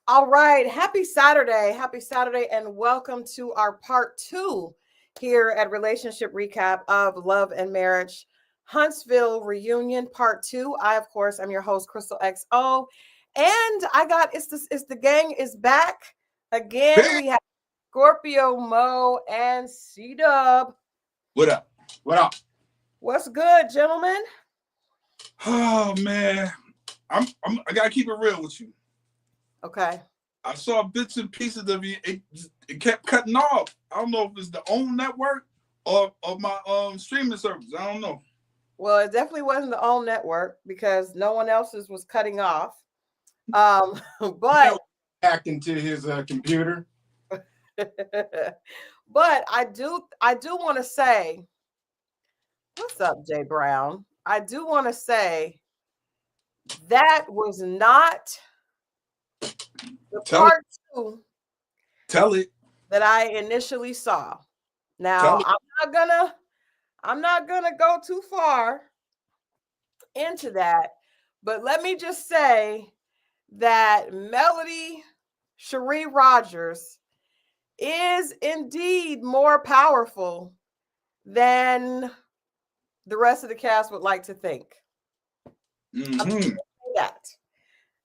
All right. Happy Saturday. Happy Saturday. And welcome to our part 2 here at Relationship Recap of Love and Marriage Huntsville Reunion Part 2. I, of course, am your host, Christal XO. And it's the gang is back again. We have Scorpio Moe and C-Dub. What up? What up? What's good, gentlemen? Oh man, I gotta keep it real with you. Okay. I saw bits and pieces of it. It kept cutting off. I don't know if it's the own network or my streaming service. I don't know. Well, it definitely wasn't the own network because no one else's was cutting off. But hacked into his computer. But I do want to say, what's up, Jay Brown? I do want to say that was not the part 2 that I initially saw. Now I'm not gonna go too far into that, but let me just say that Melody Cherie Rogers is indeed more powerful than the rest of the cast would like to think.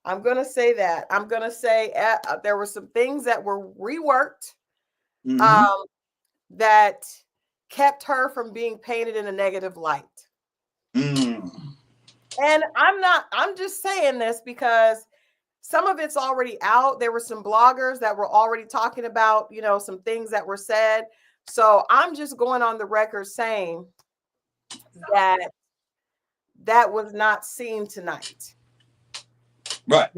I'm going to say that. I'm going to say there were some things that were reworked that kept her from being painted in a negative light. And I'm just saying this because some of it's already out. There were some bloggers that were already talking about, some things that were said. So I'm just going on the record saying that was not seen tonight. Right.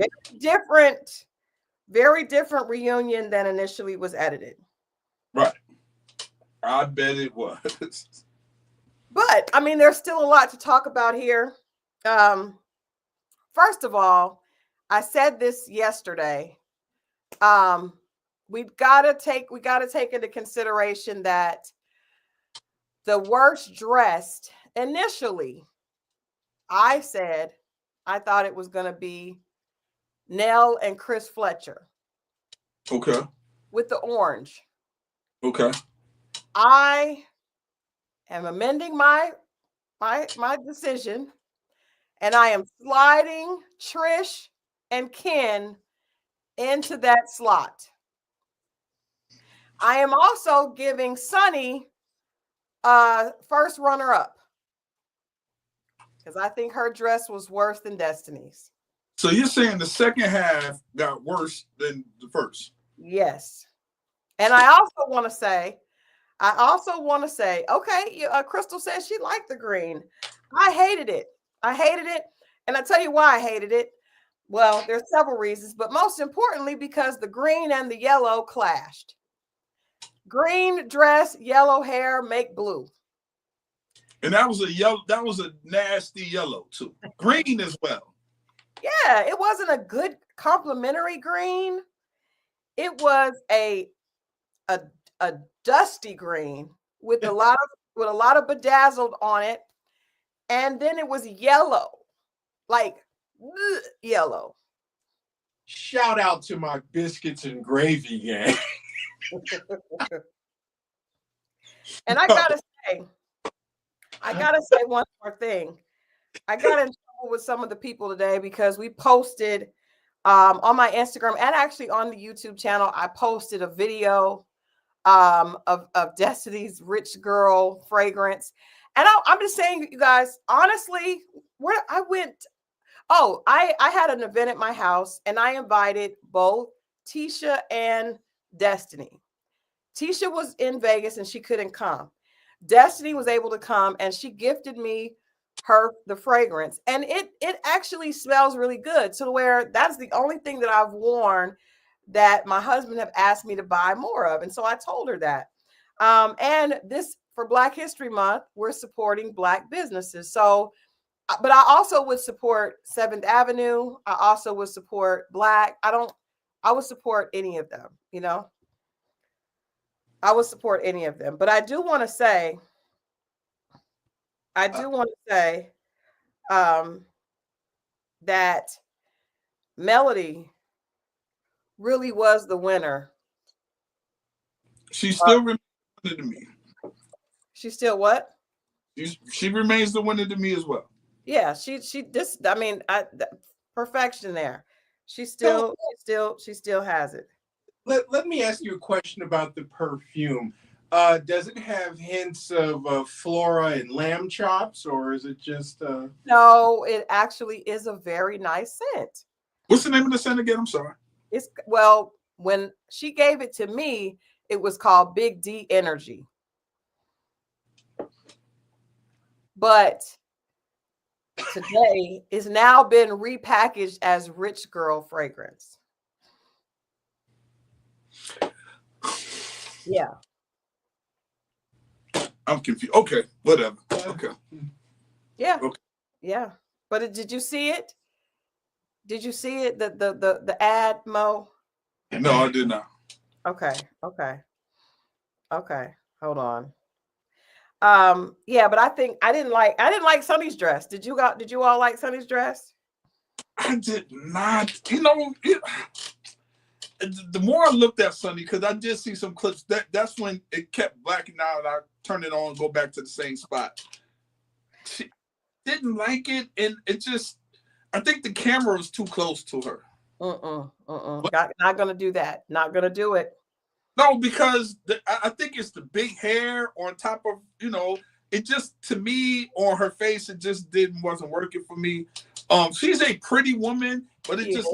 Very different reunion than initially was edited. Right. I bet it was. But I mean, there's still a lot to talk about here. First of all, I said this yesterday. We gotta take into consideration that the worst dressed initially, I said I thought it was gonna be Nell and Chris Fletcher. Okay. With the orange. Okay. I am amending my decision, and I am sliding Trish and Ken into that slot. I am also giving Sunny first runner-up because I think her dress was worse than Destiny's. So you're saying the second half got worse than the first? Yes. And I also want to say, okay, Christal says she liked the green. I hated it. And I tell you why I hated it. Well, there's several reasons, but most importantly, because the green and the yellow clashed. Green dress, yellow hair, make blue. And that was a nasty yellow too. Green as well. Yeah, it wasn't a good complimentary green. It was a dusty green with a lot of bedazzled on it, and then it was yellow, like yellow. Shout out to my biscuits and gravy gang. And I gotta say one more thing. I got in trouble with some of the people today because we posted on my Instagram and actually on the YouTube channel. I posted a video of Destiny's Rich Girl fragrance, and I'm just saying, you guys, honestly, I had an event at my house and I invited both Tisha and Destiny. Tisha was in Vegas and she couldn't come. Destiny was able to come and she gifted me the fragrance, and it actually smells really good, to where that's the only thing that I've worn that my husband have asked me to buy more of. And so I told her that. And this, for Black History Month, we're supporting Black businesses. So, but I also would support 7th Avenue. I also would support Black. I would support any of them, I would support any of them. But I do want to say, that Melody really was the winner. She still remains the winner to me. She still what? She remains the winner to me as well. Yeah, she this I mean, perfection there. She still has it. Let me ask you a question about the perfume. Does it have hints of flora and lamb chops, or is it just? No, it actually is a very nice scent. What's the name of the scent again? I'm sorry. It's well, when she gave it to me, it was called Big D Energy. But today it's now been repackaged as Rich Girl fragrance. Yeah. I'm confused. Okay, whatever. Okay. Yeah. Okay. Yeah. But did you see it? Did you see it? The ad, Mo? No, I did not. Okay. Hold on. Yeah, but I think I didn't like Sunny's dress. Did you all like Sunny's dress? I did not. You know, the more I looked at Sunny, because I did see some clips, that's when it kept blacking out and I turned it on and go back to the same spot. She didn't like it, and it just, I think the camera was too close to her. Not gonna do that. Not gonna do it. No, because I think it's the big hair on top of, it just, to me, on her face, it just wasn't working for me. She's a pretty woman, but it just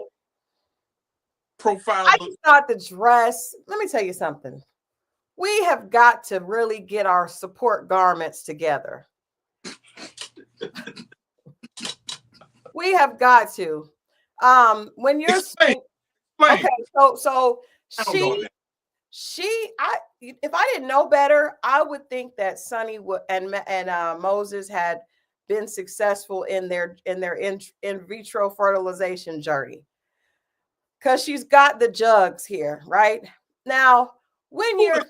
profile. I just thought the dress, let me tell you something. We have got to really get our support garments together. We have got to. When you're Explain. Okay, so if I didn't know better, I would think that Sunny and Moses had been successful in their in vitro fertilization journey, because she's got the jugs here right now. When you're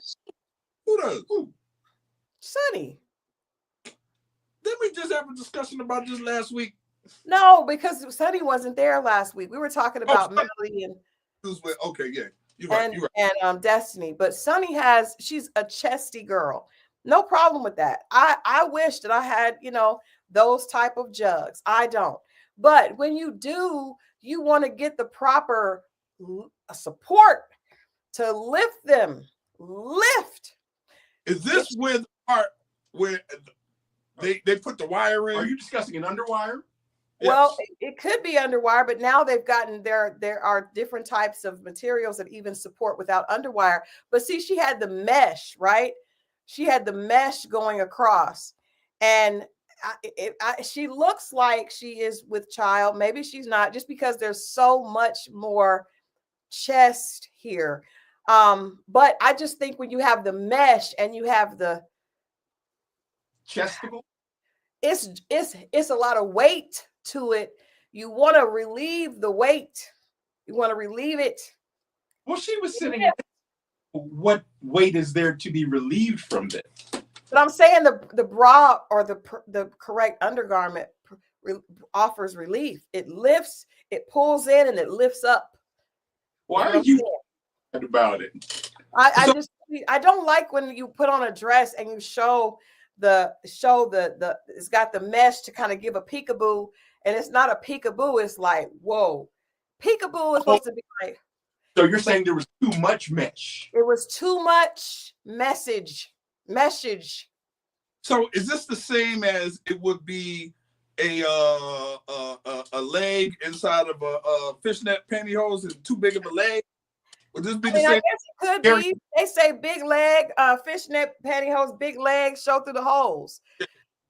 Sunny, didn't we just have a discussion about this last week? No, because Sunny wasn't there last week. We were talking about Melody and okay, yeah. You're right. And Destiny, but Sunny she's a chesty girl. No problem with that. I wish that I had, those type of jugs. I don't. But when you do, you want to get the proper support to lift them. Lift. Is this where the part where they put the wire in? Are you discussing an underwire? Well, it could be underwire, but now they've gotten there are different types of materials that even support without underwire. But see, she had the mesh, right? She had the mesh going across, and she looks like she is with child. Maybe she's not, just because there's so much more chest here. But I just think when you have the mesh and you have the chesticle, it's a lot of weight to it. You want to relieve the weight. You want to relieve it. Well, she was sitting at what weight is there to be relieved from this? But I'm saying the bra or the correct undergarment offers relief. It lifts, it pulls in, and it lifts up. Why are you about it? I don't like when you put on a dress and you show the it's got the mesh to kind of give a peekaboo, and it's not a peekaboo. It's like, whoa, peekaboo is supposed to be like. So you're saying there was too much mesh? It was too much message. So is this the same as it would be a leg inside of a fishnet pantyhose and too big of a leg? Would this be the same? I guess it could be. They say big leg, fishnet pantyhose, big legs show through the holes.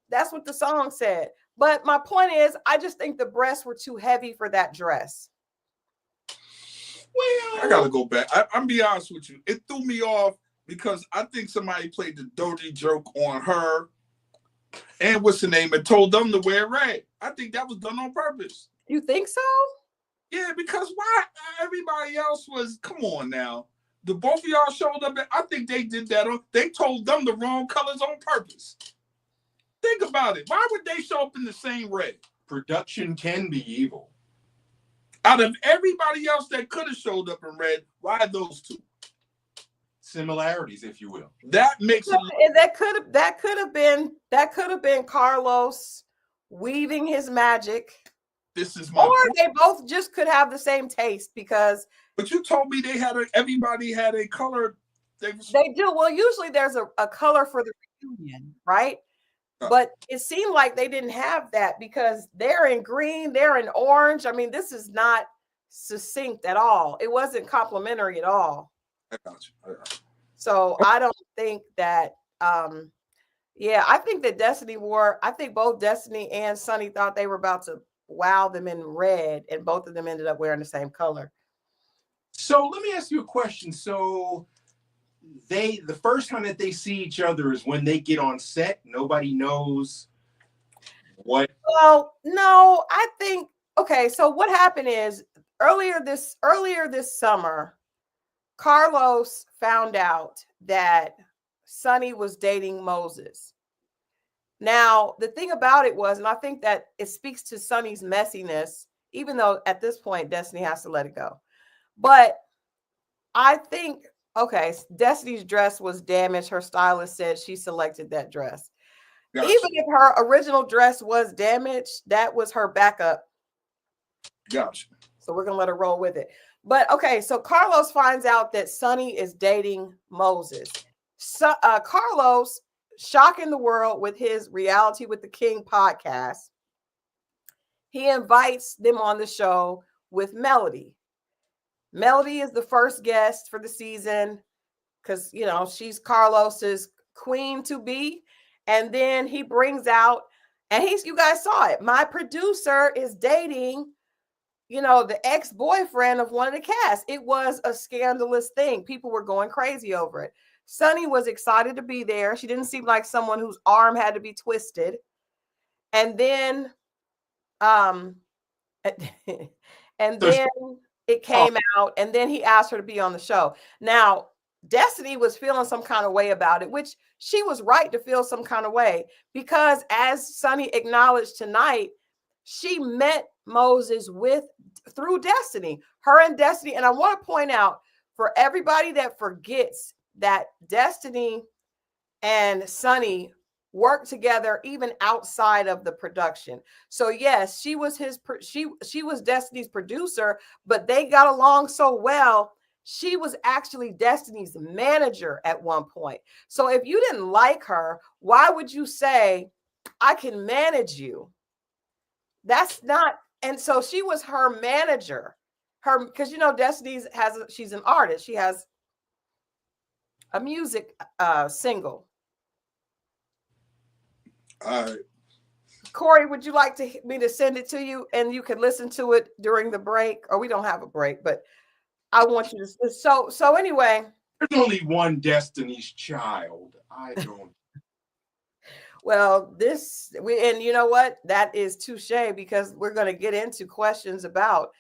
That's what the song said. But my point is, I just think the breasts were too heavy for that dress. Well, I gotta go back. I'm be honest with you. It threw me off because I think somebody played the dirty joke on her and what's the name and told them to wear red. I think that was done on purpose. You think so? Yeah, because why everybody else was, come on now. The both of y'all showed up. I think they did that. They told them the wrong colors on purpose. Think about it. Why would they show up in the same red? Production can be evil. Out of everybody else that could have showed up in red, why those two? Similarities, if you will. That makes it. And that could have been Carlos weaving his magic. This is my or point. they both just could have the same taste because. But you told me everybody had a color. They do. Well, usually there's a color for the reunion, right? But it seemed like they didn't have that because they're in green, they're in orange. I mean, this is not succinct at all. It wasn't complimentary at all. I got you. So I don't think that, I think that I think both Destiny and Sunny thought they were about to wow them in red, and both of them ended up wearing the same color. So let me ask you a question. So the first time that they see each other is when they get on set. Nobody knows what. Well, no, I think okay. So what happened is earlier this summer, Carlos found out that Sunny was dating Moses. Now, the thing about it was, and I think that it speaks to Sunny's messiness, even though at this point Destiny has to let it go. But I think, okay, Destiny's dress was damaged. Her stylist said she selected that dress. Gotcha. Even if her original dress was damaged, that was her backup. Gotcha. So we're going to let her roll with it. But okay, so Carlos finds out that Sunny is dating Moses. So, Carlos, shocking the world with his Reality with the King podcast, he invites them on the show with Melody. Melody is the first guest for the season because, you know, she's Carlos's queen to be. And then he brings out, and you guys saw it, my producer is dating, you know, the ex-boyfriend of one of the cast. It was a scandalous thing. People were going crazy over it. Sunny was excited to be there. She didn't seem like someone whose arm had to be twisted. And then, it came out, and then he asked her to be on the show. Now, Destiny was feeling some kind of way about it, which she was right to feel some kind of way, because as Sunny acknowledged tonight, she met Moses through Destiny, her and Destiny. And I want to point out for everybody that forgets that Destiny and Sunny worked together even outside of the production. So yes, she was she was Destiny's producer, but they got along so well. She was actually Destiny's manager at one point. So if you didn't like her, why would you say, I can manage you? That's not. And so she was her manager, because, you know, she's an artist. She has a music single. All right. Corey, would you like me to send it to you and you can listen to it during the break? Or we don't have a break, but I want you to. So anyway. There's only one Destiny's Child. I don't. Well, and you know what? That is touche, because we're going to get into questions about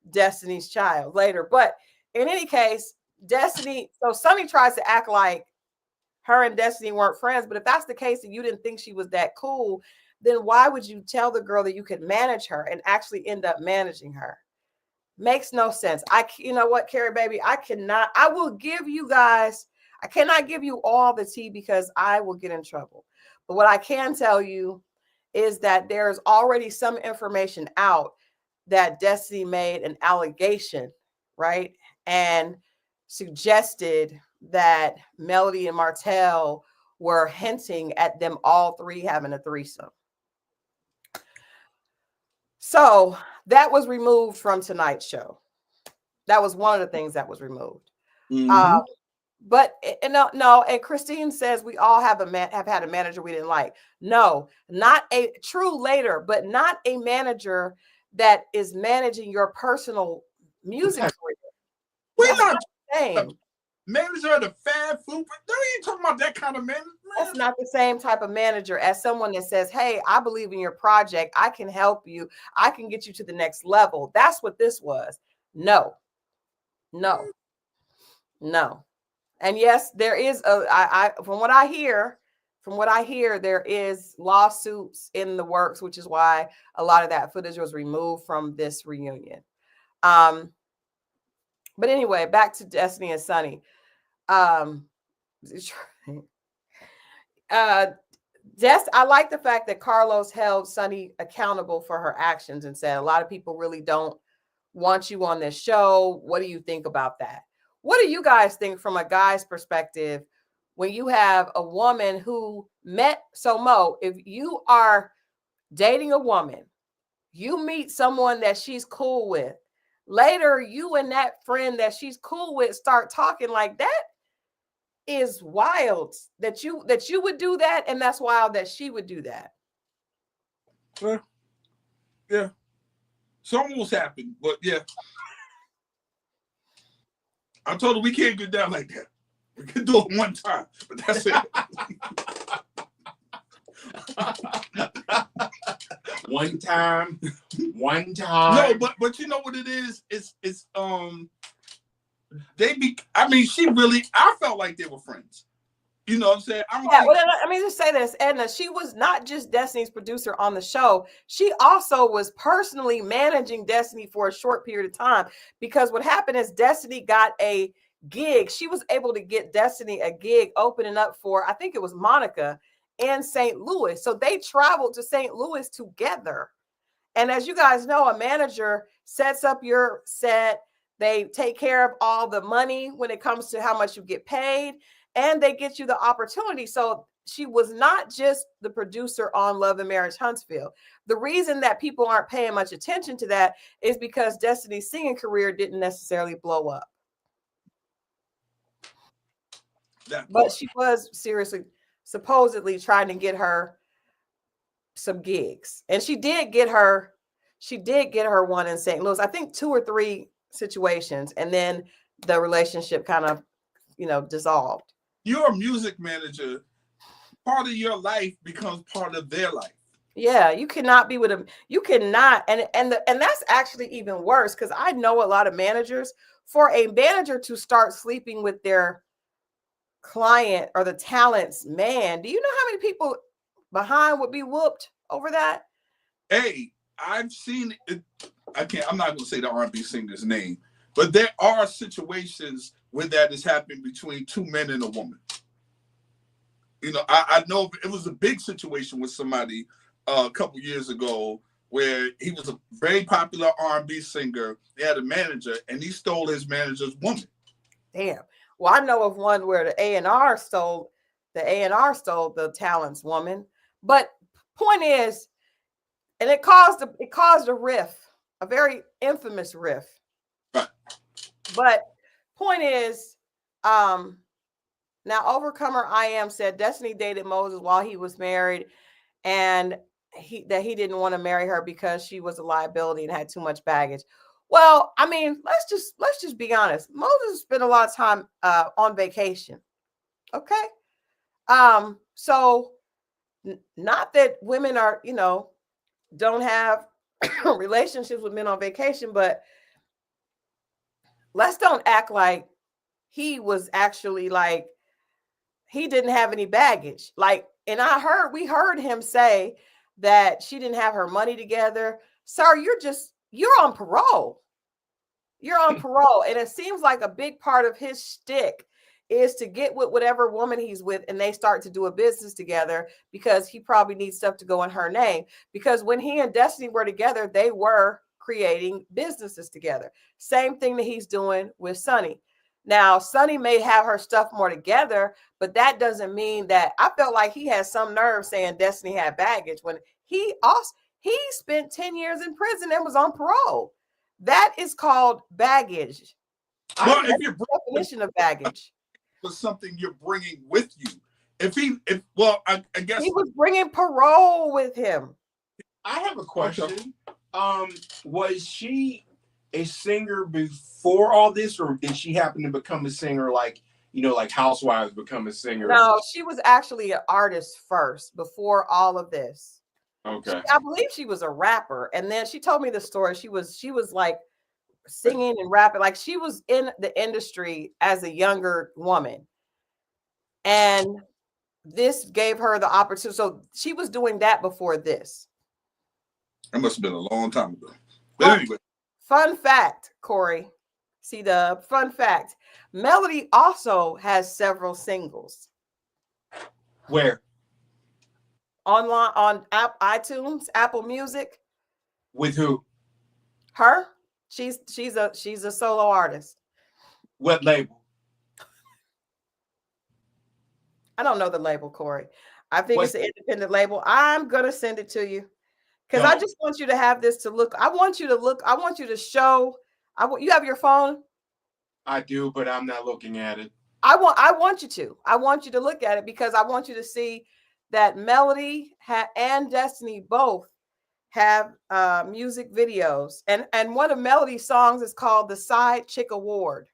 Destiny's Child later. But in any case, Destiny, so Sunny tries to act like her and Destiny weren't friends. But if that's the case and you didn't think she was that cool, then why would you tell the girl that you could manage her and actually end up managing her? Makes no sense. You know what, Carrie, baby, I cannot give you all the tea because I will get in trouble. But what I can tell you is that there's already some information out that Destiny made an allegation, right? And suggested that Melody and Martell were hinting at them all three having a threesome. So that was removed from tonight's show. That was one of the things that was removed. Mm-hmm. But no, and Christine says we all have had a manager we didn't like. No, not a true later, but not a manager that is managing your personal music career. We're not the same. Manager of the fast food. Don't even talk about that kind of manager. That's not the same type of manager as someone that says, hey, I believe in your project. I can help you. I can get you to the next level. That's what this was. No. And yes, there is from what I hear, there is lawsuits in the works, which is why a lot of that footage was removed from this reunion. But anyway, back to Destiny and Sonny. I like the fact that Carlos held Sonny accountable for her actions and said, a lot of people really don't want you on this show. What do you think about that? What do you guys think from a guy's perspective when you have a woman who met? So Mo, if you are dating a woman, you meet someone that she's cool with, later you and that friend that she's cool with start talking, like that is wild that you would do that, and that's wild that she would do that. Yeah. It's almost happened, but yeah. I told her we can't get down like that. We can do it one time, but that's it. One time. No, but you know what it is? It's I felt like they were friends. You know what I'm saying? Let me just say this, Edna, she was not just Destiny's producer on the show. She also was personally managing Destiny for a short period of time, because what happened is Destiny got a gig. She was able to get Destiny a gig opening up for, I think it was Monica in St. Louis. So they traveled to St. Louis together. And as you guys know, a manager sets up your set. They take care of all the money when it comes to how much you get paid, and they get you the opportunity. So she was not just the producer on Love and Marriage Huntsville. The reason that people aren't paying much attention to that is because Destiny's singing career didn't necessarily blow up. But she was supposedly trying to get her some gigs. And she did get her one in St. Louis, I think 2 or 3 situations. And then the relationship kind of, dissolved. You're a music manager. Part of your life becomes part of their life. Yeah, you cannot be with them. You cannot. And that's actually even worse, because I know a lot of managers. For a manager to start sleeping with their client or the talent's man, do you know how many people behind would be whooped over that? Hey, I've seen it. I'm not going to say the R&B singer's name, but there are situations where that has happened between 2 men and a woman. I know it was a big situation with somebody a couple years ago where he was a very popular R&B singer. He had a manager, and he stole his manager's woman. Damn. Well, I know of one where the A&R stole the talent's woman. But point is, and it caused a riff, a very infamous riff. Right. But point is, now Overcomer I Am said Destiny dated Moses while he was married, and he didn't want to marry her because she was a liability and had too much baggage. Well, I mean, let's just be honest. Moses spent a lot of time on vacation. Okay. So not that women are, don't have relationships with men on vacation, but let's don't act like he was actually like, he didn't have any baggage. Like, and we heard him say that she didn't have her money together. Sir, you're on parole. You're on parole. And it seems like a big part of his shtick is to get with whatever woman he's with, and they start to do a business together, because he probably needs stuff to go in her name. Because when he and Destiny were together, they were creating businesses together. Same thing that he's doing with Sonny. Now, Sonny may have her stuff more together, but that doesn't mean that. I felt like he had some nerve saying Destiny had baggage when he spent 10 years in prison and was on parole. That is called baggage. Well, if you're definition of baggage, for something you're bringing with you. I guess he was bringing parole with him. I have a question. Was she a singer before all this, or did she happen to become a singer like Housewives become a singer? No, she was actually an artist first before all of this. Okay. I believe she was a rapper, and then she told me the story. She was like singing and rapping, like she was in the industry as a younger woman, and this gave her the opportunity. So she was doing that before this. That must have been a long time ago. But anyway, Fun fact, Corey. See the fun fact. Melody also has several singles. Where? Online on iTunes, Apple Music. With who? Her. She's a solo artist. What label? I don't know the label, Corey. I think What? it's an independent label. I'm gonna send it to you because No. I just want you to have this to look. I want you to look. I want you to show. You have your phone. I do, but I'm not looking at it. I want you to. I want you to look at it because I want you to see that Melody and Destiny both have music videos, and one of Melody's songs is called "The Side Chick Award."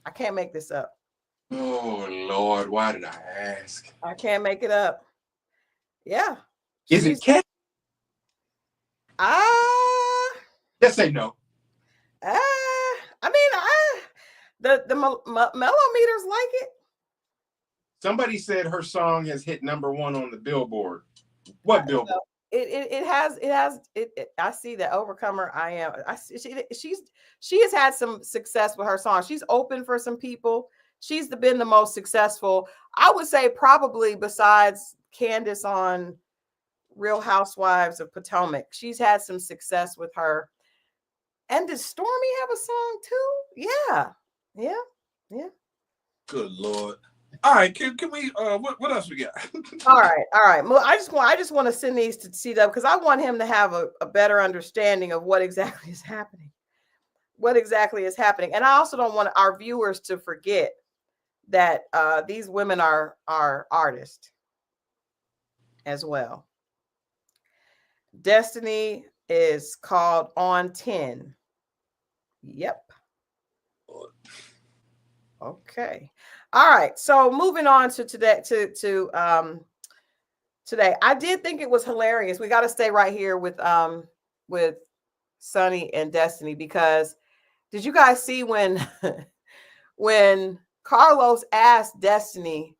I can't make this up. Oh Lord, why did I ask? I can't make it up. Yeah. Is it Ken? Just say no. I mean, the mellow meters like it. Somebody said her song has hit #1 on the Billboard. What Billboard? It has. I see that Overcomer. She has had some success with her song. She's open for some people. She's been the most successful. I would say probably besides Candace on Real Housewives of Potomac. She's had some success with her. And does Stormy have a song too? Yeah. Good Lord. All right, can we what else we got? All right. Well, I just want to send these to C-Dub because I want him to have a better understanding of what exactly is happening. And I also don't want our viewers to forget that these women are artists as well. Destiny is called On 10. Yep. Okay. All right. So moving on to today today. I did think it was hilarious. We got to stay right here with Sonny and Destiny because did you guys see when when Carlos asked Destiny,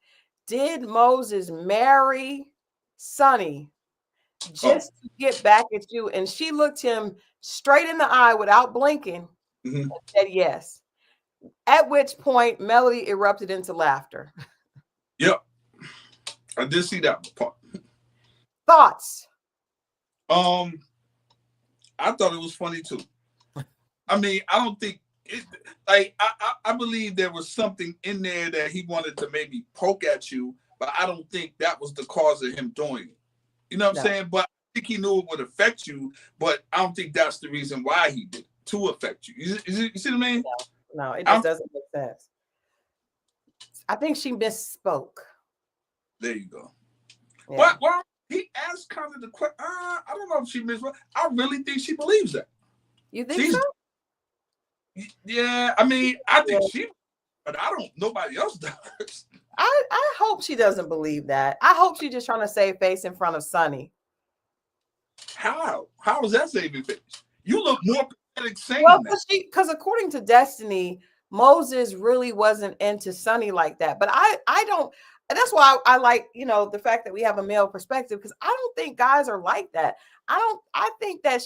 did Moses marry Sonny just to get back at you? And she looked him straight in the eye without blinking and said yes. At which point Melody erupted into laughter. Yep. I did see that part. Thoughts? I thought it was funny too. I mean, I don't think it, like I believe there was something in there that he wanted to maybe poke at you, but I don't think that was the cause of him doing it. You know what I'm saying? But I think he knew it would affect you, but I don't think that's the reason why he did it, to affect you. You see what I mean? No, it just doesn't make sense. I think she misspoke. There you go. Yeah. Well, he asked kind of the question. I don't know if she misspoke. I really think she believes that. You think so? Yeah, I mean, I think she, but I don't. Nobody else does. I hope she doesn't believe that. I hope she's just trying to save face in front of Sonny. How? How is that saving face? You look more pathetic saying that. Because according to Destiny, Moses really wasn't into Sonny like that. But I don't. And that's why I like, the fact that we have a male perspective, because I don't think guys are like that. I think that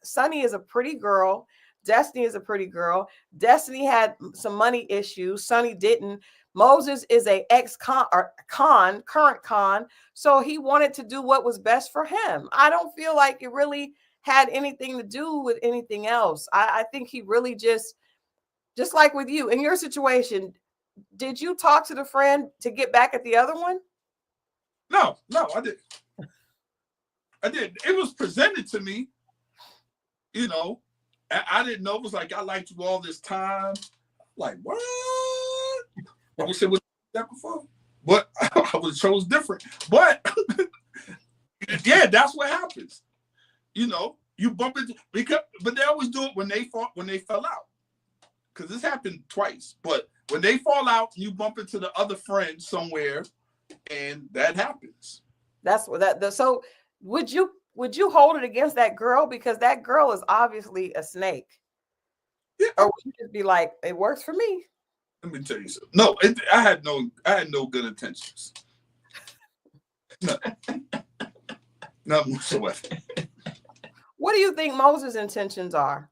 Sonny is a pretty girl. Destiny is a pretty girl. Destiny had some money issues. Sonny didn't. Moses is a current con. So he wanted to do what was best for him. I don't feel like it really had anything to do with anything else. I think he really just like with you in your situation. Did you talk to the friend to get back at the other one? No, I didn't. It was presented to me, I didn't know. It was like, I liked you all this time. Like, what? I wish it was that before. But I was chose different. But yeah, that's what happens. You bump into but they always do it when they fell out. Because this happened twice. But when they fall out, you bump into the other friend somewhere, and that happens. That's what that. So would you hold it against that girl, because that girl is obviously a snake? Yeah. Or would you just be like, it works for me? Let me tell you something. No, I had no good intentions. None whatsoever. What do you think Moses' intentions are?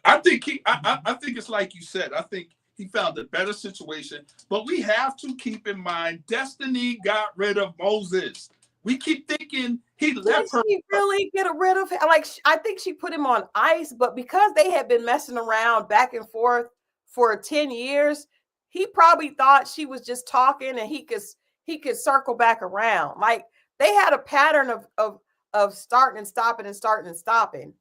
I think I think it's like you said. I think he found a better situation. But we have to keep in mind, Destiny got rid of Moses. We keep thinking he Did left her. she really get rid of him? Like, I think she put him on ice, but because they had been messing around back and forth for 10 years, he probably thought she was just talking and he could circle back around. Like, they had a pattern of starting and stopping and starting and stopping.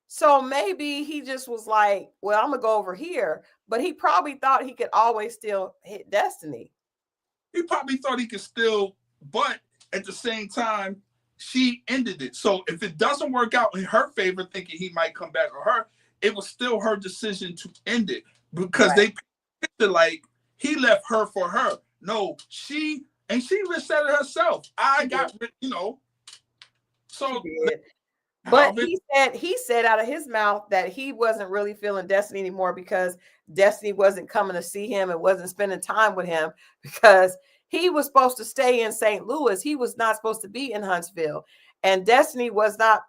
So maybe he just was like, well, I'm gonna go over here. But he probably thought he could always still hit Destiny. He probably thought he could still, but at the same time, she ended it. So if it doesn't work out in her favor, thinking he might come back on her, it was still her decision to end it because Right. they picture like he left her for her. No, she even said it herself. I got, you know. So, but he said out of his mouth that he wasn't really feeling Destiny anymore because Destiny wasn't coming to see him and wasn't spending time with him because he was supposed to stay in St. Louis. He was not supposed to be in Huntsville. And Destiny was not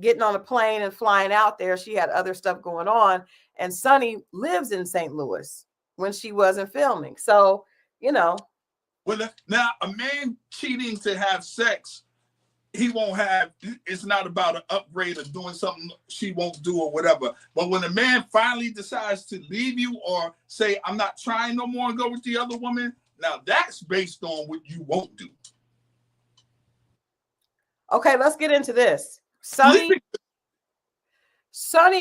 getting on a plane and flying out there. She had other stuff going on. And Sonny lives in St. Louis when she wasn't filming. So, you know. Well, now a man cheating to have sex, he won't have, it's not about an upgrade or doing something she won't do or whatever. But when a man finally decides to leave you or say, I'm not trying no more and go with the other woman, now that's based on what you won't do. Okay, let's get into this. Sonny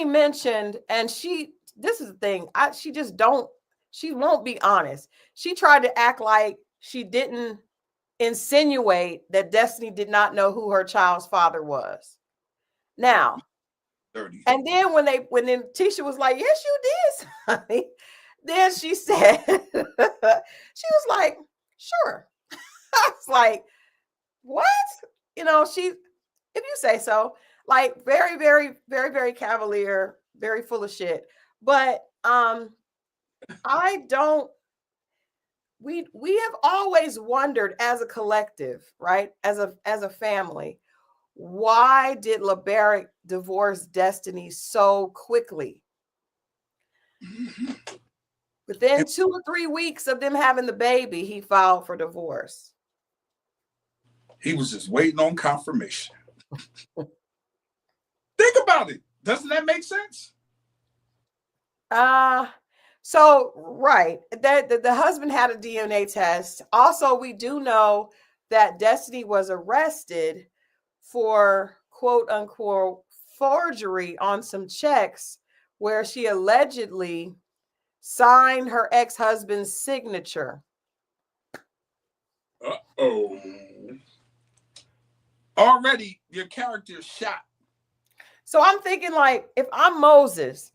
mentioned, and this is the thing, she won't be honest. She tried to act like she didn't insinuate that Destiny did not know who her child's father was. Now, 30. And then when Tisha was like, yes, you did, Sonny. Then she said, she was like, sure. I was like, what? You know, if you say so, like very, very, very, very cavalier, very full of shit. But we have always wondered as a collective, right? As a family, why did LeBaric divorce Destiny so quickly? Within 2 or 3 weeks of them having the baby, he filed for divorce. He was just waiting on confirmation. Think about it. Doesn't that make sense? So right, that the husband had a DNA test. Also, we do know that Destiny was arrested for quote unquote forgery on some checks where she allegedly signed her ex-husband's signature. Uh-oh. Already your character is shot. So I'm thinking, like, if I'm Moses,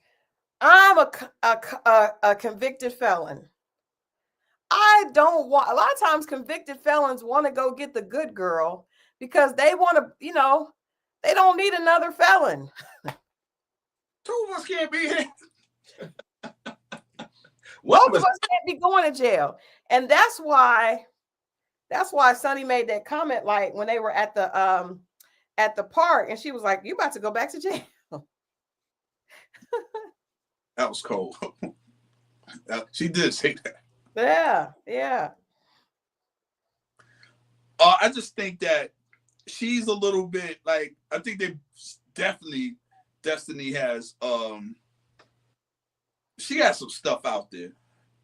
I'm a convicted felon. I don't want, a lot of times convicted felons want to go get the good girl because they want to, you know, they don't need another felon. 2 of us can't be here. Both of us can't be going to jail. And that's why Sonny made that comment, like when they were at the park, and she was like, you about to go back to jail. That was cold. She did say that. Yeah. I just think that she's a little bit like, I think they definitely, Destiny has, she has some stuff out there.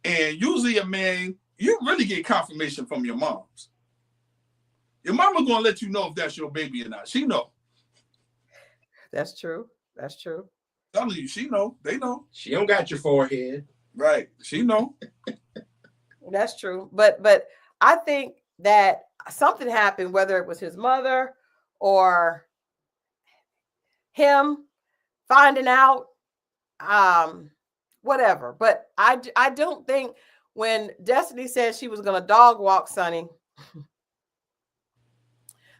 And usually a man, you really get confirmation from your moms. Your mama gonna let you know if that's your baby or not. She know. That's true. I'm telling you, she know. They know. She don't got your forehead. Right. She know. That's true. But I think that something happened, whether it was his mother or him finding out, whatever. But I don't think when Destiny said she was going to dog walk Sonny,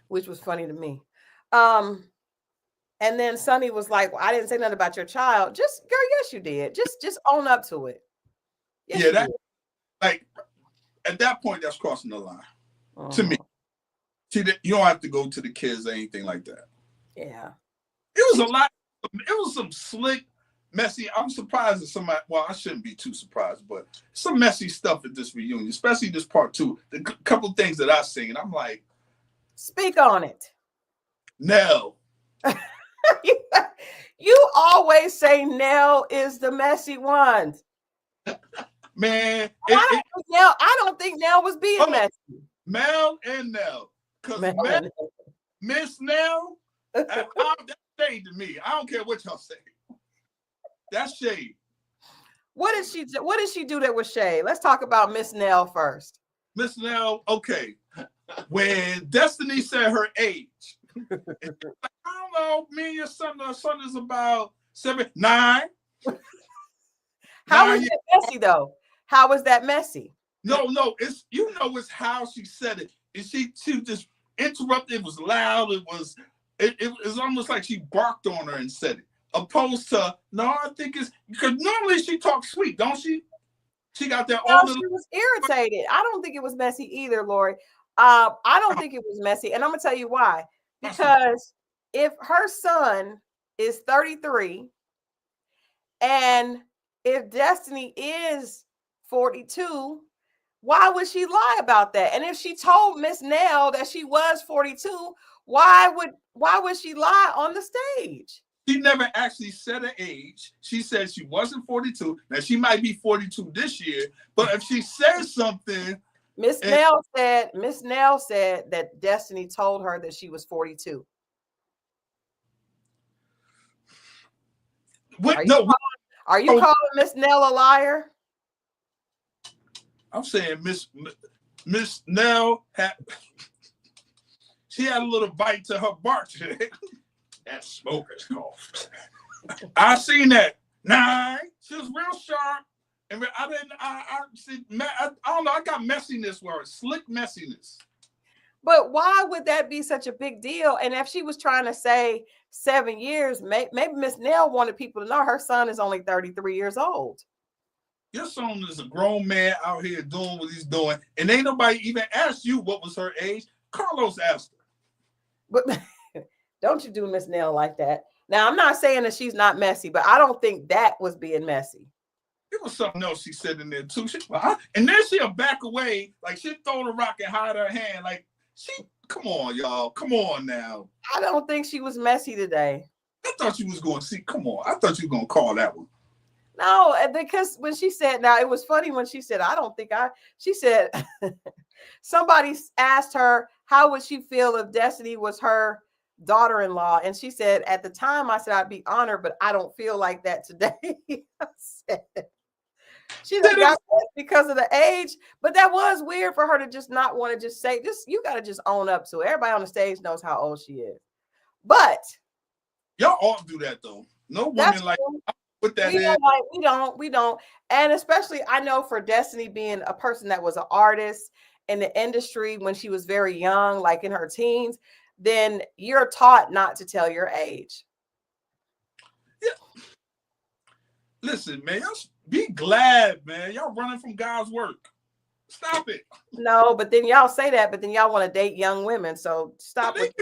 which was funny to me. And then Sonny was like, well, I didn't say nothing about your child. Just, girl, yes, you did. Just own up to it. Yes, yeah, that did. Like at that point, that's crossing the line. To me. See, you don't have to go to the kids or anything like that. Yeah. It was a lot. It was some slick, messy. I'm surprised that somebody. Well, I shouldn't be too surprised, but some messy stuff at this reunion, especially this part two. The couple things that I seen, I'm like, speak on it. Nell. You always say Nell is the messy one. Man, I don't think Nell was being messy. Mel and Nell. Because Miss Nell, that's shade to me. I don't care what y'all say. That's shade. What did she do that was shade? Let's talk about Miss Nell first. Miss Nell, okay. When Destiny said her age, I don't know, me and your son is about 7, 9. How was it messy though? How was that messy? No, it's it's how she said it. And she just interrupted. It was loud. It was almost like she barked on her and said it. Opposed to I think it's because normally she talks sweet, don't she? She got that. She was irritated. I don't think it was messy either, Lori. I don't think it was messy, and I'm gonna tell you why. Because if her son is 33, and if Destiny is 42, why would she lie about that? And if she told Miss Nell that she was 42, why would she lie on the stage? She never actually said her age. She said she wasn't 42. Now she might be 42 this year, but if she says something, Miss Nell said that Destiny told her that she was 42. Are you calling Miss Nell a liar? I'm saying Miss Nell she had a little bite to her bark today. That smoker's cough. I seen that. 9. She was real sharp, and I don't know. I got messiness word, slick messiness. But why would that be such a big deal? And if she was trying to say 7 years, maybe Miss Nell wanted people to know her son is only 33 years old. Your son is a grown man out here doing what he's doing, and ain't nobody even asked you what was her age. Carlos asked her. But don't you do Miss Nell like that. Now, I'm not saying that she's not messy, but I don't think that was being messy. It was something else she said in there too. And then she'll back away, like she'd throw the rock and hide her hand. Like come on, y'all. Come on now. I don't think she was messy today. I thought you was going to see. Come on. I thought you were going to call that one. No, because when she said, now it was funny when she said, she said, somebody asked her, how would she feel if Destiny was her daughter-in-law? And she said, at the time, I said, I'd be honored, but I don't feel like that today. She got that because of the age, but that was weird for her to just not want to just say, you got to just own up to it. Everybody on the stage knows how old she is. But y'all all do that though. No woman like put that in. We don't. And especially I know for Destiny being a person that was an artist in the industry when she was very young, like in her teens, then you're taught not to tell your age. Yeah. Listen, man, y'all be glad, man. Y'all running from God's work. Stop it. No, but then y'all say that, but then y'all want to date young women. So stop it.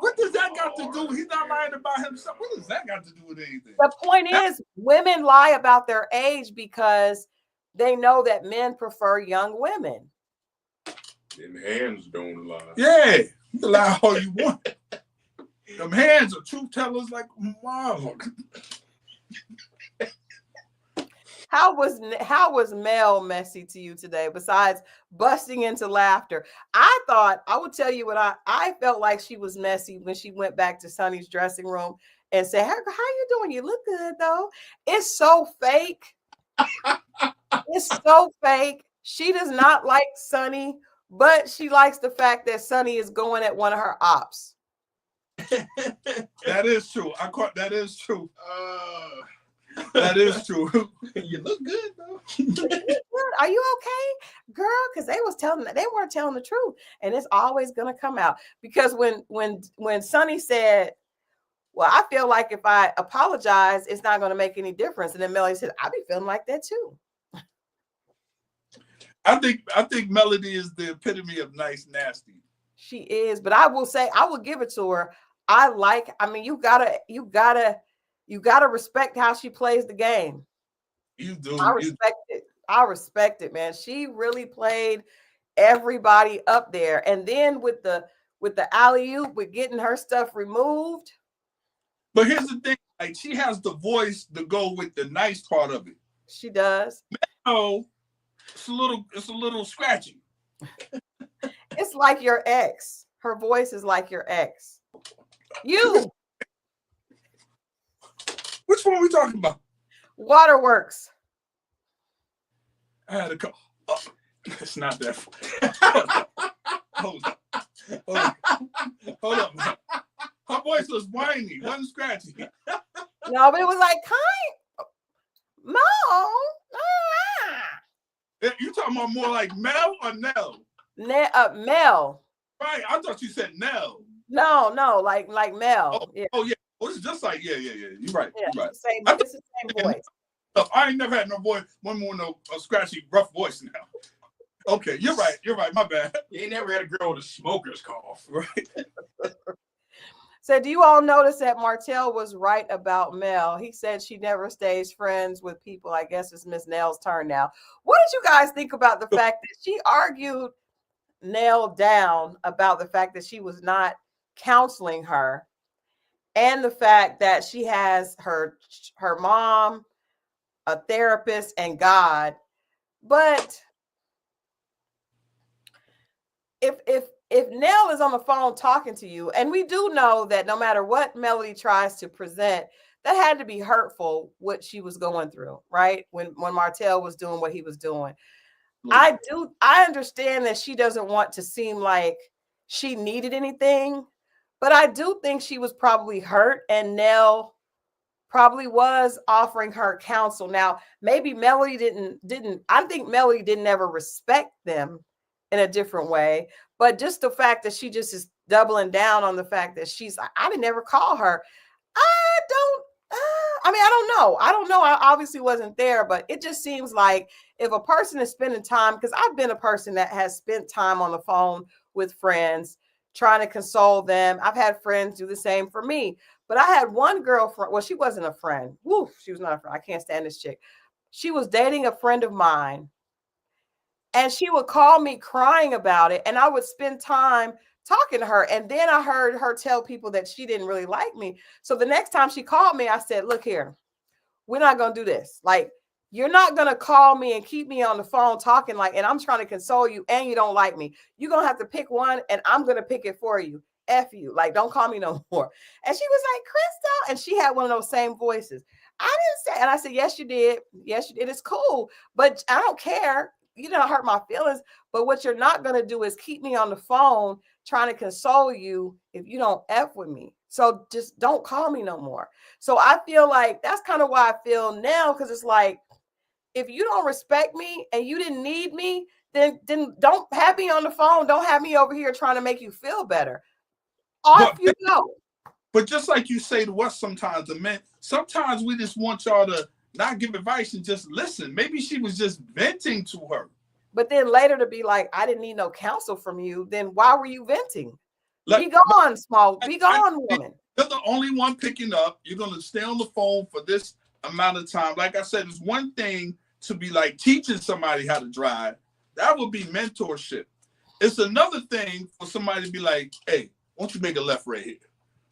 What does that got to do? He's not lying about himself. What does that got to do with anything? The point is, women lie about their age because they know that men prefer young women. Them hands don't lie. Yeah, you can lie all you want. Them hands are truth tellers like wow. How was Mel messy to you today besides busting into laughter? I would tell you what I felt like she was messy when she went back to Sonny's dressing room and said, how you doing? You look good though. It's so fake. It's so fake. She does not like Sonny, but she likes the fact that Sonny is going at one of her ops. That is true. That is true. That is true. You look good though. Are you okay, girl? Because they weren't telling the truth, and it's always gonna come out. Because when Sonny said, "Well, I feel like if I apologize, it's not gonna make any difference," and then Melody said, "I be feeling like that too." I think Melody is the epitome of nice nasty. She is, but I will say, I will give it to her. I mean, you gotta respect how she plays the game. You do. I respect it, man. She really played everybody up there. And then with the alley-oop, with getting her stuff removed. But here's the thing, like she has the voice to go with the nice part of it. She does. Oh, it's a little scratchy. It's like your ex. Her voice is like your ex. You. Which one are we talking about? Waterworks. I had a couple. Oh, it's not that. Hold on. Her voice was whiny, wasn't scratchy. No, but it was like Mo. You talking about more like Mel or Nell? Mel. Right. I thought you said Nell. No, like Mel. Oh, yeah. Oh yeah. Well, it's just like yeah. You're right. Yeah, You're right. It's the same voice. I ain't never had no voice, one more no a scratchy, rough voice now. Okay, you're right. My bad. You ain't never had a girl with a smoker's cough, right? So do you all notice that Martell was right about Mel? He said she never stays friends with people. I guess it's Miss Nell's turn now. What did you guys think about the fact that she argued Nell down about the fact that she was not counseling her, and the fact that she has her mom, a therapist, and God? But if Nell is on the phone talking to you, and we do know that no matter what Melody tries to present, that had to be hurtful what she was going through, right? When Martell was doing what he was doing. I understand that she doesn't want to seem like she needed anything, but I do think she was probably hurt, and Nell probably was offering her counsel. Now, maybe Melody didn't I think Melody didn't ever respect them in a different way, but just the fact that she just is doubling down on the fact that she's like, I didn't ever call her. I don't know. I obviously wasn't there, but it just seems like if a person is spending time, because I've been a person that has spent time on the phone with friends, trying to console them. I've had friends do the same for me. But I had one girlfriend. Well, she wasn't a friend. Woo, she was not a friend. I can't stand this chick. She was dating a friend of mine, and she would call me crying about it, and I would spend time talking to her. And then I heard her tell people that she didn't really like me. So the next time she called me, I said, look here, we're not going to do this. Like, you're not going to call me and keep me on the phone talking like, and I'm trying to console you and you don't like me. You're going to have to pick one, and I'm going to pick it for you. F you. Like, don't call me no more. And she was like, Christal. And she had one of those same voices. I didn't say, and I said, yes, you did. Yes, you did. It's cool. But I don't care. You didn't hurt my feelings. But what you're not going to do is keep me on the phone trying to console you if you don't F with me. So just don't call me no more. So I feel like that's kind of why I feel now, because it's like, if you don't respect me and you didn't need me, then don't have me on the phone. Don't have me over here trying to make you feel better. Off you go. But just like you say to us sometimes, the men, sometimes we just want y'all to not give advice and just listen. Maybe she was just venting to her. But then later to be like, I didn't need no counsel from you. Then why were you venting? Be gone, be gone, woman. You're the only one picking up. You're going to stay on the phone for this amount of time. Like I said, it's one thing to be like teaching somebody how to drive. That would be mentorship. It's another thing for somebody to be like, hey, why don't you make a left right here?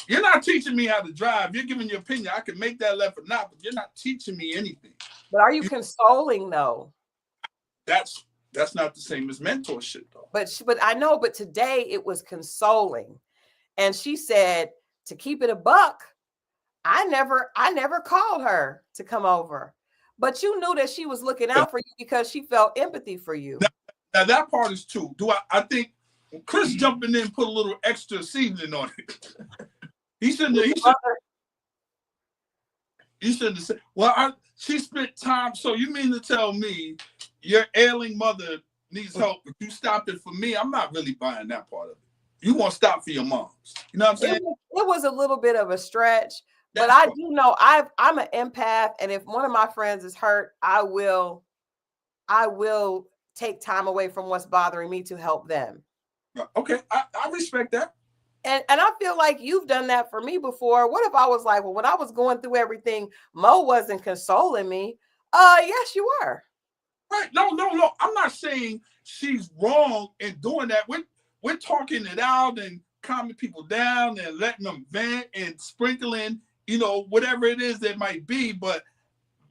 You're not teaching me how to drive. You're giving your opinion. I can make that left or not, but you're not teaching me anything. But are you consoling though? That's not the same as mentorship though. But I know, but today it was consoling. And she said, to keep it a buck, I never called her to come over. But you knew that she was looking out for you because she felt empathy for you. Now that part is true. I think Chris jumping in put a little extra seasoning on it. He shouldn't have said, well, she spent time. So you mean to tell me your ailing mother needs help, but you stopped it for me? I'm not really buying that part of it. You want to stop for your moms. You know what I'm saying? It was a little bit of a stretch, but I do know I'm an empath. And if one of my friends is hurt, I will take time away from what's bothering me to help them. Okay. I respect that. And I feel like you've done that for me before. What if I was like, well, when I was going through everything, Mo wasn't consoling me. Yes, you were. Right. No. I'm not saying she's wrong in doing that. We're talking it out and calming people down and letting them vent and sprinkling, whatever it is that might be. But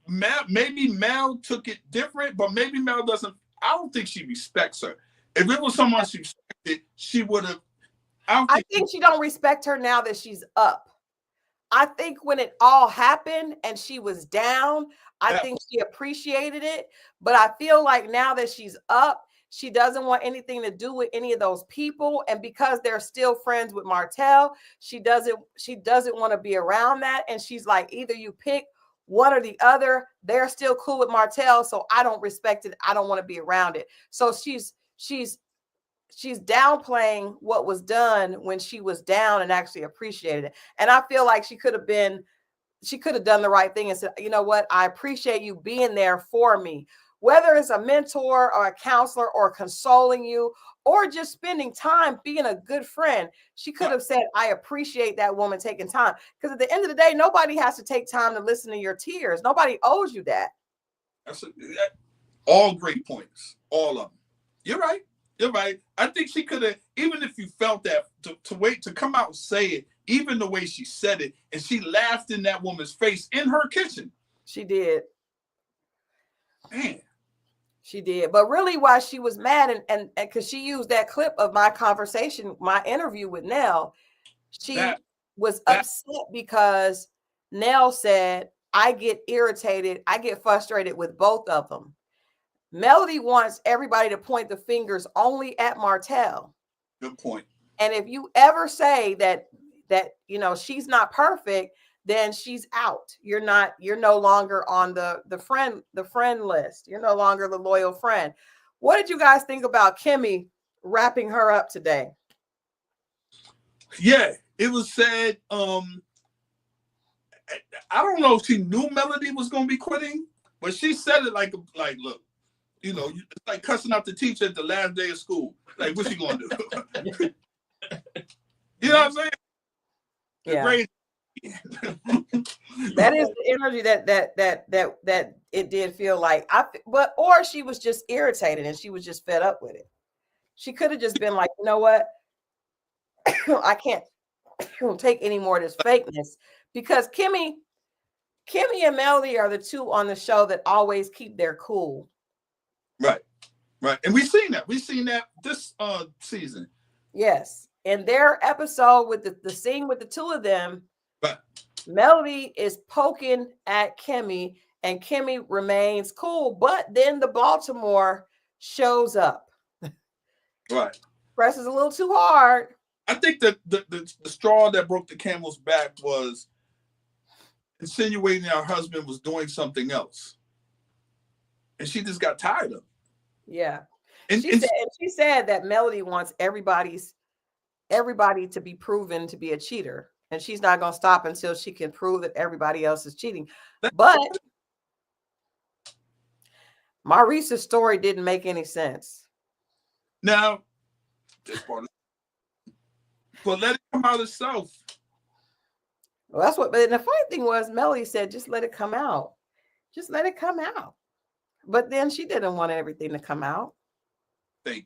maybe Mel took it different, but maybe Mel doesn't. I don't think she respects her. If it was someone she respected, she would have. I think she don't respect her now that she's up. I think when it all happened and she was down, I think she appreciated it. But I feel like now that she's up, she doesn't want anything to do with any of those people. And because they're still friends with Martell, she doesn't want to be around that. And she's like, either you pick one or the other. They're still cool with Martell, so I don't respect it. I don't want to be around it. So she's downplaying what was done when she was down and actually appreciated it. And I feel like she could have done the right thing and said, you know what? I appreciate you being there for me, whether it's a mentor or a counselor or consoling you or just spending time being a good friend. She could have said, I appreciate that woman taking time. Because at the end of the day, nobody has to take time to listen to your tears. Nobody owes you that. All great points. All of them. You're right. You're right. I think she could have, even if you felt that, to wait to come out and say it, even the way she said it, and she laughed in that woman's face in her kitchen. She did. Man. She did. But really why she was mad, and because she used that clip of my conversation, my interview with Nell, she was upset because Nell said, I get irritated, I get frustrated with both of them. Melody wants everybody to point the fingers only at Martell. Good point. And if you ever say that she's not perfect, then she's out. You're no longer on the friend list. You're no longer the loyal friend. What did you guys think about Kimmy wrapping her up today? Yeah, it was sad. I don't know if she knew Melody was going to be quitting, but she said it like, look, it's like cussing out the teacher at the last day of school. Like, what's she going to do? You know what I'm saying? Yeah. That is the energy that it did feel like. Or she was just irritated and she was just fed up with it. She could have just been like, you know what? I can't take any more of this fakeness, because Kimmy and Melody are the two on the show that always keep their cool. Right. And we've seen that this season. Yes. In their episode with the scene with the two of them, right, Melody is poking at Kimmy and Kimmy remains cool. But then the Baltimore shows up. Right. Presses a little too hard. I think that the straw that broke the camel's back was insinuating her husband was doing something else. And she just got tired of it. Yeah. She said that Melody wants everybody to be proven to be a cheater. And she's not going to stop until she can prove that everybody else is cheating. But Maurice's story didn't make any sense. Now, this part, but let it come out itself. Well, that's what. But the funny thing was, Melody said, "Just let it come out. Just let it come out." But then she didn't want everything to come out. Thank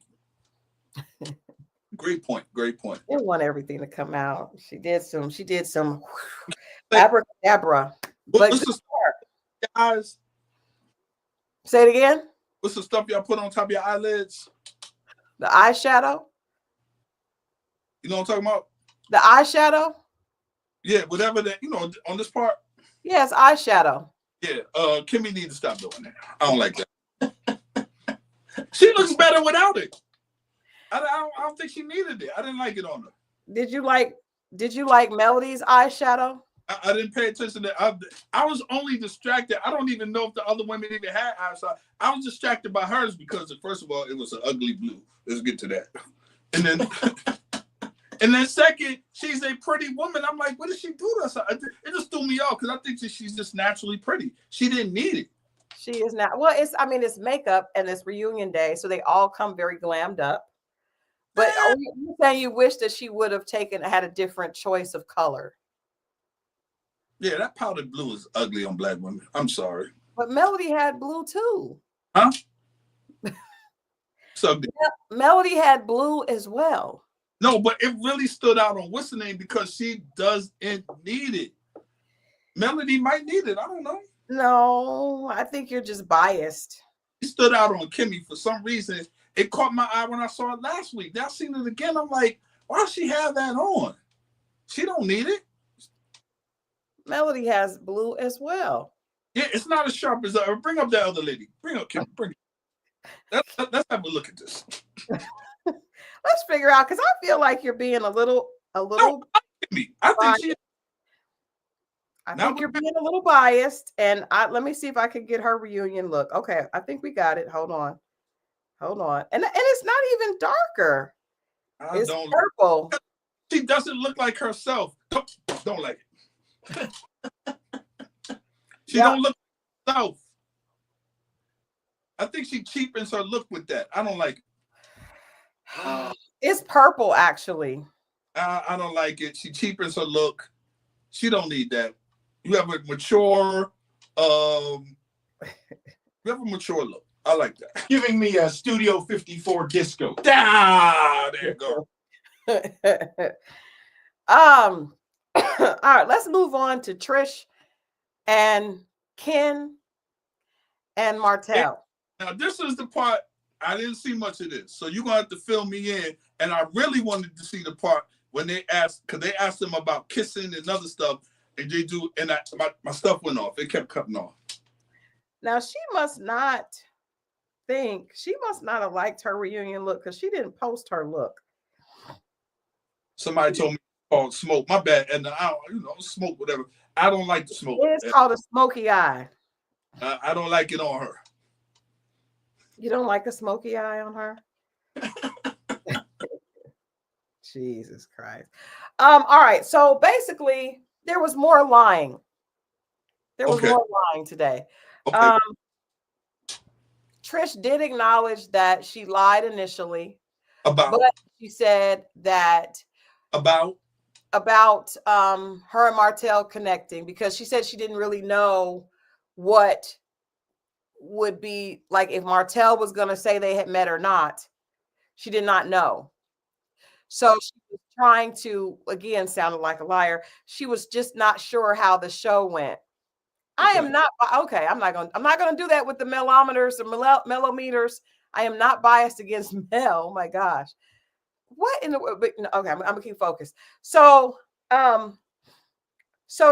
you. Great point. Didn't want everything to come out. She did some abracadabra. But guys, say it again. What's the stuff y'all put on top of your eyelids? The eyeshadow. You know what I'm talking about? The eyeshadow. Yeah, whatever that, on this part. Yes, eyeshadow. Yeah, Kimmy needs to stop doing that. I don't like that. She looks better without it. I don't think she needed it. I didn't like it on her. Did you like Melody's eyeshadow? I didn't pay attention to. I was only distracted. I don't even know if the other women even had eyeshadow. I was distracted by hers because, first of all, it was an ugly blue. Let's get to that. And then second, she's a pretty woman. I'm like, what did she do to us? It just threw me off because I think that she's just naturally pretty. She didn't need it. She is not. Well, it's makeup and it's reunion day, so they all come very glammed up. But are you saying you wish that she would have had a different choice of color? Yeah, that powdered blue is ugly on black women. I'm sorry. But Melody had blue too. Huh? So Melody had blue as well. no, but it really stood out on what's the name because she doesn't need it. Melody might need it. I don't know. No, I think you're just biased. It stood out on Kimmy for some reason. It caught my eye when I saw it last week. Now I seen it again. I'm like, why does she have that on? She don't need it. Melody has blue as well. Yeah, it's not as sharp as bring up that other lady. Bring up Kimmy. Bring it. Let's have a look at this. Let's figure out because I feel like you're being a little. No, Kimmy. I think you're being a little biased, and let me see if I can get her reunion look. Okay, I think we got it. Hold on, and it's not even darker. It's purple. She doesn't look like herself. Don't like it. She don't look like herself. I think she cheapens her look with that. I don't like it. It's purple, actually. I don't like it. She cheapens her look. She don't need that. You have a mature, look. I like that. Giving me a Studio 54 disco. Ah, there you go. All right, let's move on to Trish and Ken and Martell. Now, this is the part I didn't see much of this, so you're gonna have to fill me in. And I really wanted to see the part when they asked, because they asked them about kissing and other stuff, and they do, and my stuff went off. It kept cutting off. Now she must not have liked her reunion look because she didn't post her look. Somebody told me called smoke. My bad, and I don't, smoke whatever. I don't like the smoke. It's called a smoky eye. I don't like it on her. You don't like a smoky eye on her? Jesus Christ. All right. So basically, there was more lying. There was more lying today. Okay. Trish did acknowledge that she lied initially. But she said that about her and Martell connecting because she said she didn't really know what would be like if Martell was going to say they had met or not. She did not know. So she was trying to, again, sounded like a liar. She was just not sure how the show went. I am not okay. I'm not going to do that with the mellometers or mellometers. I am not biased against Mel. Oh my gosh. What in the world? Okay, I'm gonna keep focused. So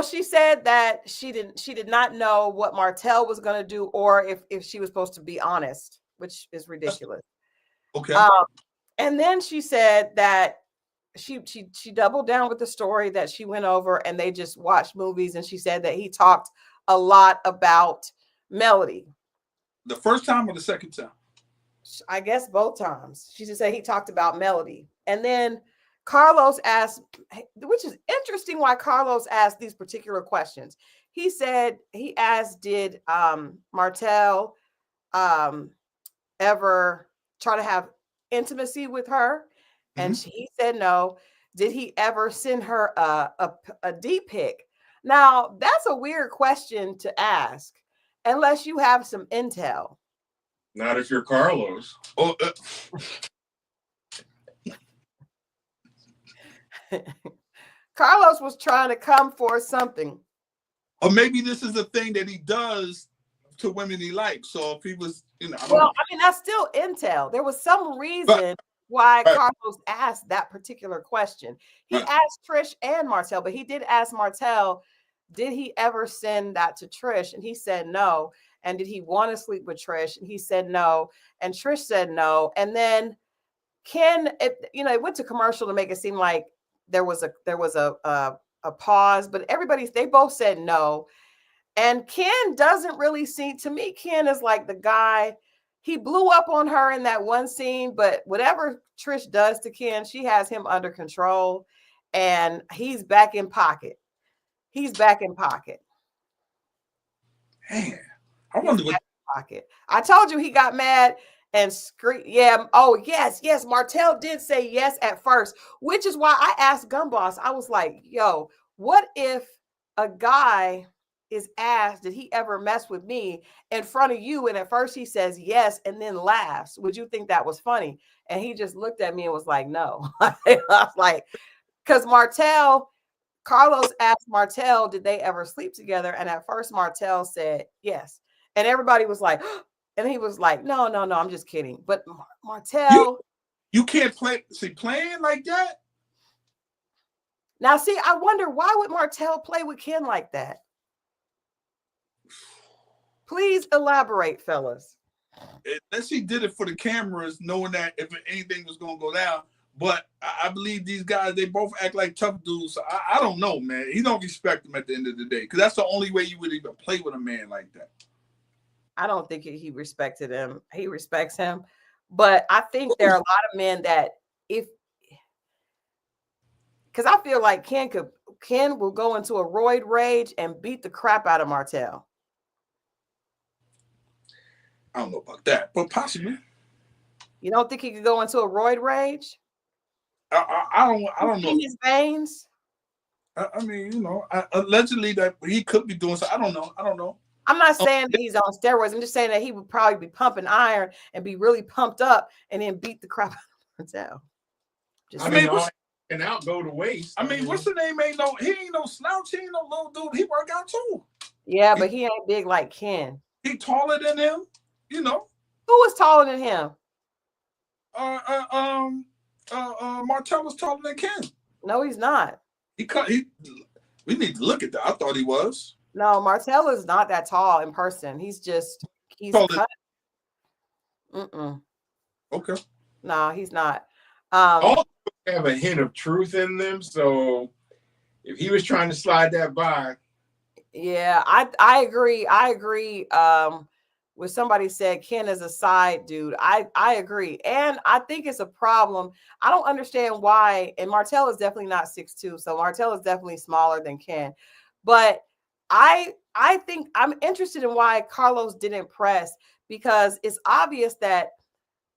she said that she did not know what Martell was gonna do, or if she was supposed to be honest, which is ridiculous. Okay. And then she said that she doubled down with the story that she went over and they just watched movies, and she said that he talked a lot about Melody. The first time or the second time? I guess both times. She just said he talked about Melody. And then Carlos asked, which is interesting why Carlos asked these particular questions. He said, he asked, did Martell ever try to have intimacy with her? And he said no. Did he ever send her a D-pic? Now, that's a weird question to ask unless you have some intel. Not if you're Carlos. Oh, Carlos was trying to come for something. Or maybe this is a thing that he does to women he likes. So if he was, I don't well, know. I mean, that's still intel. There was some reason why Carlos asked that particular question. He asked Trish and Martell, but he did ask Martell, did he ever send that to Trish? And he said no. And did he want to sleep with Trish? And he said no. And Trish said no. And then Ken, it went to commercial to make it seem like there was a pause, but they both said no. And Ken doesn't really seem, to me, Ken is like the guy, he blew up on her in that one scene, but whatever Trish does to Ken, she has him under control, and he's back in pocket. Man, I wonder what pocket. I told you he got mad and scream. Yeah. Oh, yes. Yes. Martell did say yes at first, which is why I asked Gumboss. I was like, yo, what if a guy is asked, did he ever mess with me in front of you? And at first he says yes and then laughs. Would you think that was funny? And he just looked at me and was like, no. I was like, because Carlos asked Martell, did they ever sleep together? And at first Martell said yes. And everybody was like, and he was like, no, I'm just kidding. But Martell. You can't playing like that. Now, see, I wonder, why would Martell play with Ken like that? Please elaborate, fellas. Unless he did it for the cameras, knowing that if anything was going to go down. But I believe these guys, they both act like tough dudes. So I don't know, man. He don't respect them at the end of the day, because that's the only way you would even play with a man like that. I don't think he respected him. He respects him. But I think there are a lot of men that because I feel like Ken will go into a roid rage and beat the crap out of Martell. I don't know about that, but possibly. You don't think he could go into a roid rage? I don't know. In his veins? I mean, allegedly that he could be doing so. I don't know. I'm not saying that he's on steroids. I'm just saying that he would probably be pumping iron and be really pumped up and then beat the crap out of Martell. And out go to waste. I mean, what's the name? He ain't no slouch. He ain't no little dude. He work out too. Yeah, but he ain't big like Ken. He taller than him, Who was taller than him? Martell was taller than Ken. No, he's not. We need to look at that. I thought he was. No, Martell is not that tall in person. He's cut. Okay. No, he's not. All have a hint of truth in them, so if he was trying to slide that by. Yeah, I agree. When somebody said Ken is a side dude, I agree. And I think it's a problem. I don't understand why. And Martell is definitely not 6'2", so Martell is definitely smaller than Ken. But I think I'm interested in why Carlos didn't press, because it's obvious that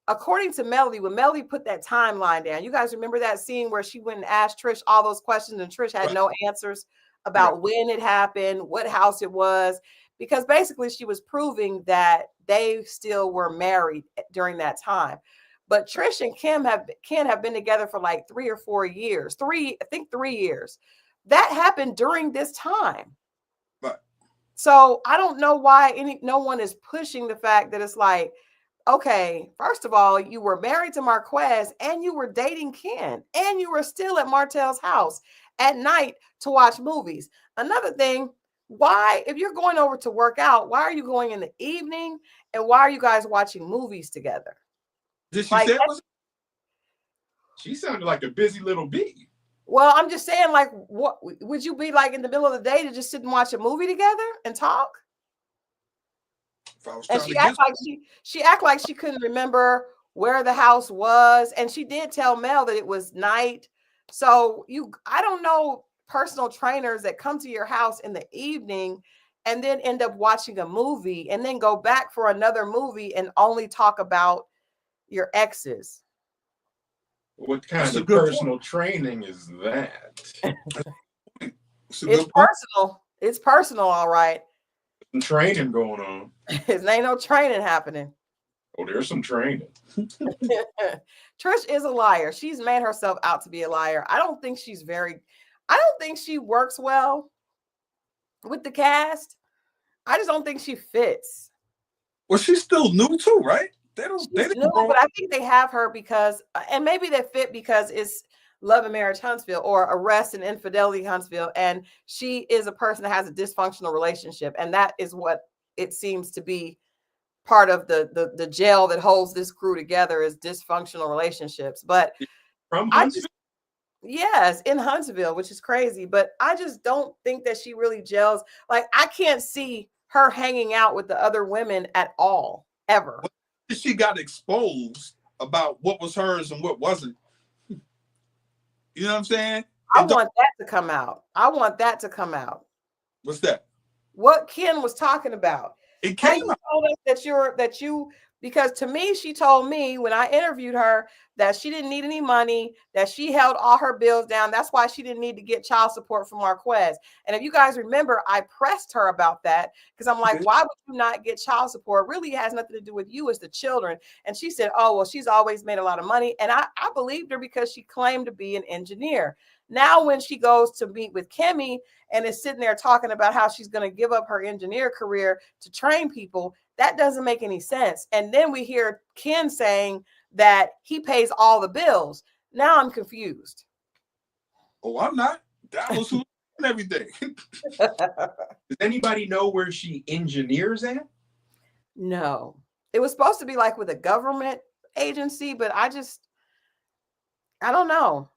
according to Melody, when Melody put that timeline down, you guys remember that scene where she went and asked Trish all those questions and Trish had no answers about when it happened, what house it was, because basically she was proving that they still were married during that time. But Trish and Ken have been together for like 3 or 4 years. 3 years. That happened during this time. Right. So I don't know why no one is pushing the fact that it's like, okay, first of all, you were married to Marquez and you were dating Ken and you were still at Martell's house at night to watch movies. Another thing, why, if you're going over to work out, why are you going in the evening and why are you guys watching movies together? Did she say she sounded like a busy little bee. Well, I'm just saying, like, what would you be like in the middle of the day to just sit and watch a movie together and talk? And she act like she couldn't remember where the house was, and she did tell Mel that it was night. So I don't know personal trainers that come to your house in the evening and then end up watching a movie and then go back for another movie and only talk about your exes. What kind of personal training is that? It's personal. It's personal, all right. Some training going on. There ain't no training happening. Oh, there's some training. Trish is a liar. She's made herself out to be a liar. I don't think she works well with the cast. I just don't think she fits. Well, she's still new too, right? But I think they have her because, and maybe they fit because it's Love Marriage Huntsville or Arrest and Infidelity Huntsville. And she is a person that has a dysfunctional relationship. And that is what it seems to be part of the gel that holds this crew together is dysfunctional relationships. But yes, in Huntsville, which is crazy. But I just don't think that she really gels. Like, I can't see her hanging out with the other women at all, ever. She got exposed about what was hers and what wasn't. You know what I'm saying? I want that to come out. What's that? What Ken was talking about. It came out. Told us that you Because to me, she told me when I interviewed her that she didn't need any money, that she held all her bills down. That's why she didn't need to get child support from Marquez. And if you guys remember, I pressed her about that because I'm like, why would you not get child support? Really has nothing to do with you, it's the children. And she said, oh, well, she's always made a lot of money. And I believed her because she claimed to be an engineer. Now, when she goes to meet with Kimmy and is sitting there talking about how she's going to give up her engineer career to train people, that doesn't make any sense. And then we hear Ken saying that he pays all the bills. Now I'm confused. Oh, I'm not. That was who and everything. Does anybody know where she engineers at? No. It was supposed to be like with a government agency, but I don't know.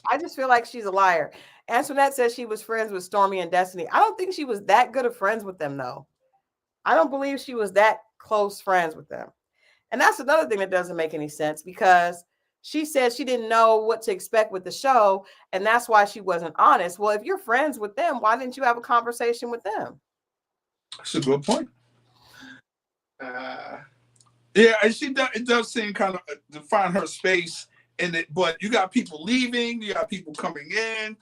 I just feel like she's a liar. Antoinette says she was friends with Stormy and Destiny. I don't think she was that good of friends with them, though. I don't believe she was that close friends with them. And that's another thing that doesn't make any sense because she said she didn't know what to expect with the show. And that's why she wasn't honest. Well, if you're friends with them, why didn't you have a conversation with them? That's a good point. Yeah, and it does seem kind of to find her space in it, but you got people leaving, you got people coming in.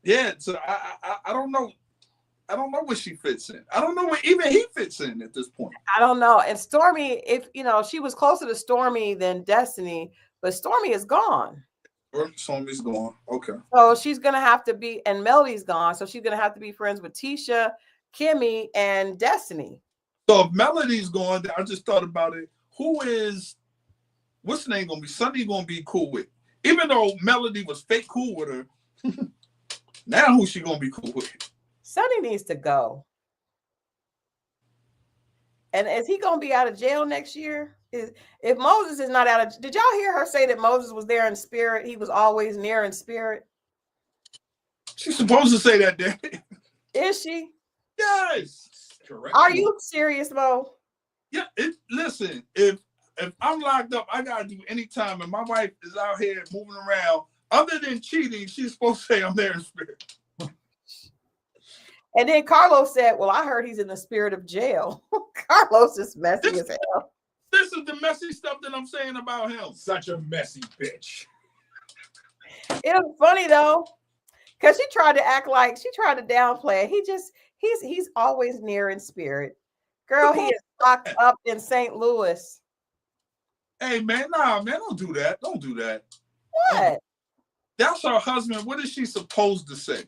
Yeah, so I don't know. I don't know where she fits in. I don't know where even he fits in at this point. I don't know. And Stormy, if she was closer to Stormy than Destiny, but Stormy is gone. Stormy's gone. Okay. So she's gonna have to be, and Melody's gone. So she's gonna have to be friends with Tisha, Kimmy, and Destiny. So if Melody's gone, I just thought about it. What's the name gonna be? Sunny gonna be cool with. Even though Melody was fake cool with her, now who's she gonna be cool with? Sunny needs to go. And is he going to be out of jail next year? If Moses is not out of, did y'all hear her say that Moses was there in spirit? He was always near in spirit. She's supposed to say that, Daddy. Is she? Yes. Correct. Are you serious, Mo? Yeah. Listen, if I'm locked up, I gotta do any time, and my wife is out here moving around. Other than cheating, she's supposed to say I'm there in spirit. And then Carlos said, well, I heard he's in the spirit of jail. Carlos is messy as hell. This is the messy stuff that I'm saying about him. Such a messy bitch. It was funny though, because she tried to downplay it. He's always near in spirit. Girl, he is locked up in St. Louis. Hey man, nah, man, don't do that. Don't do that. What? That's her husband. What is she supposed to say?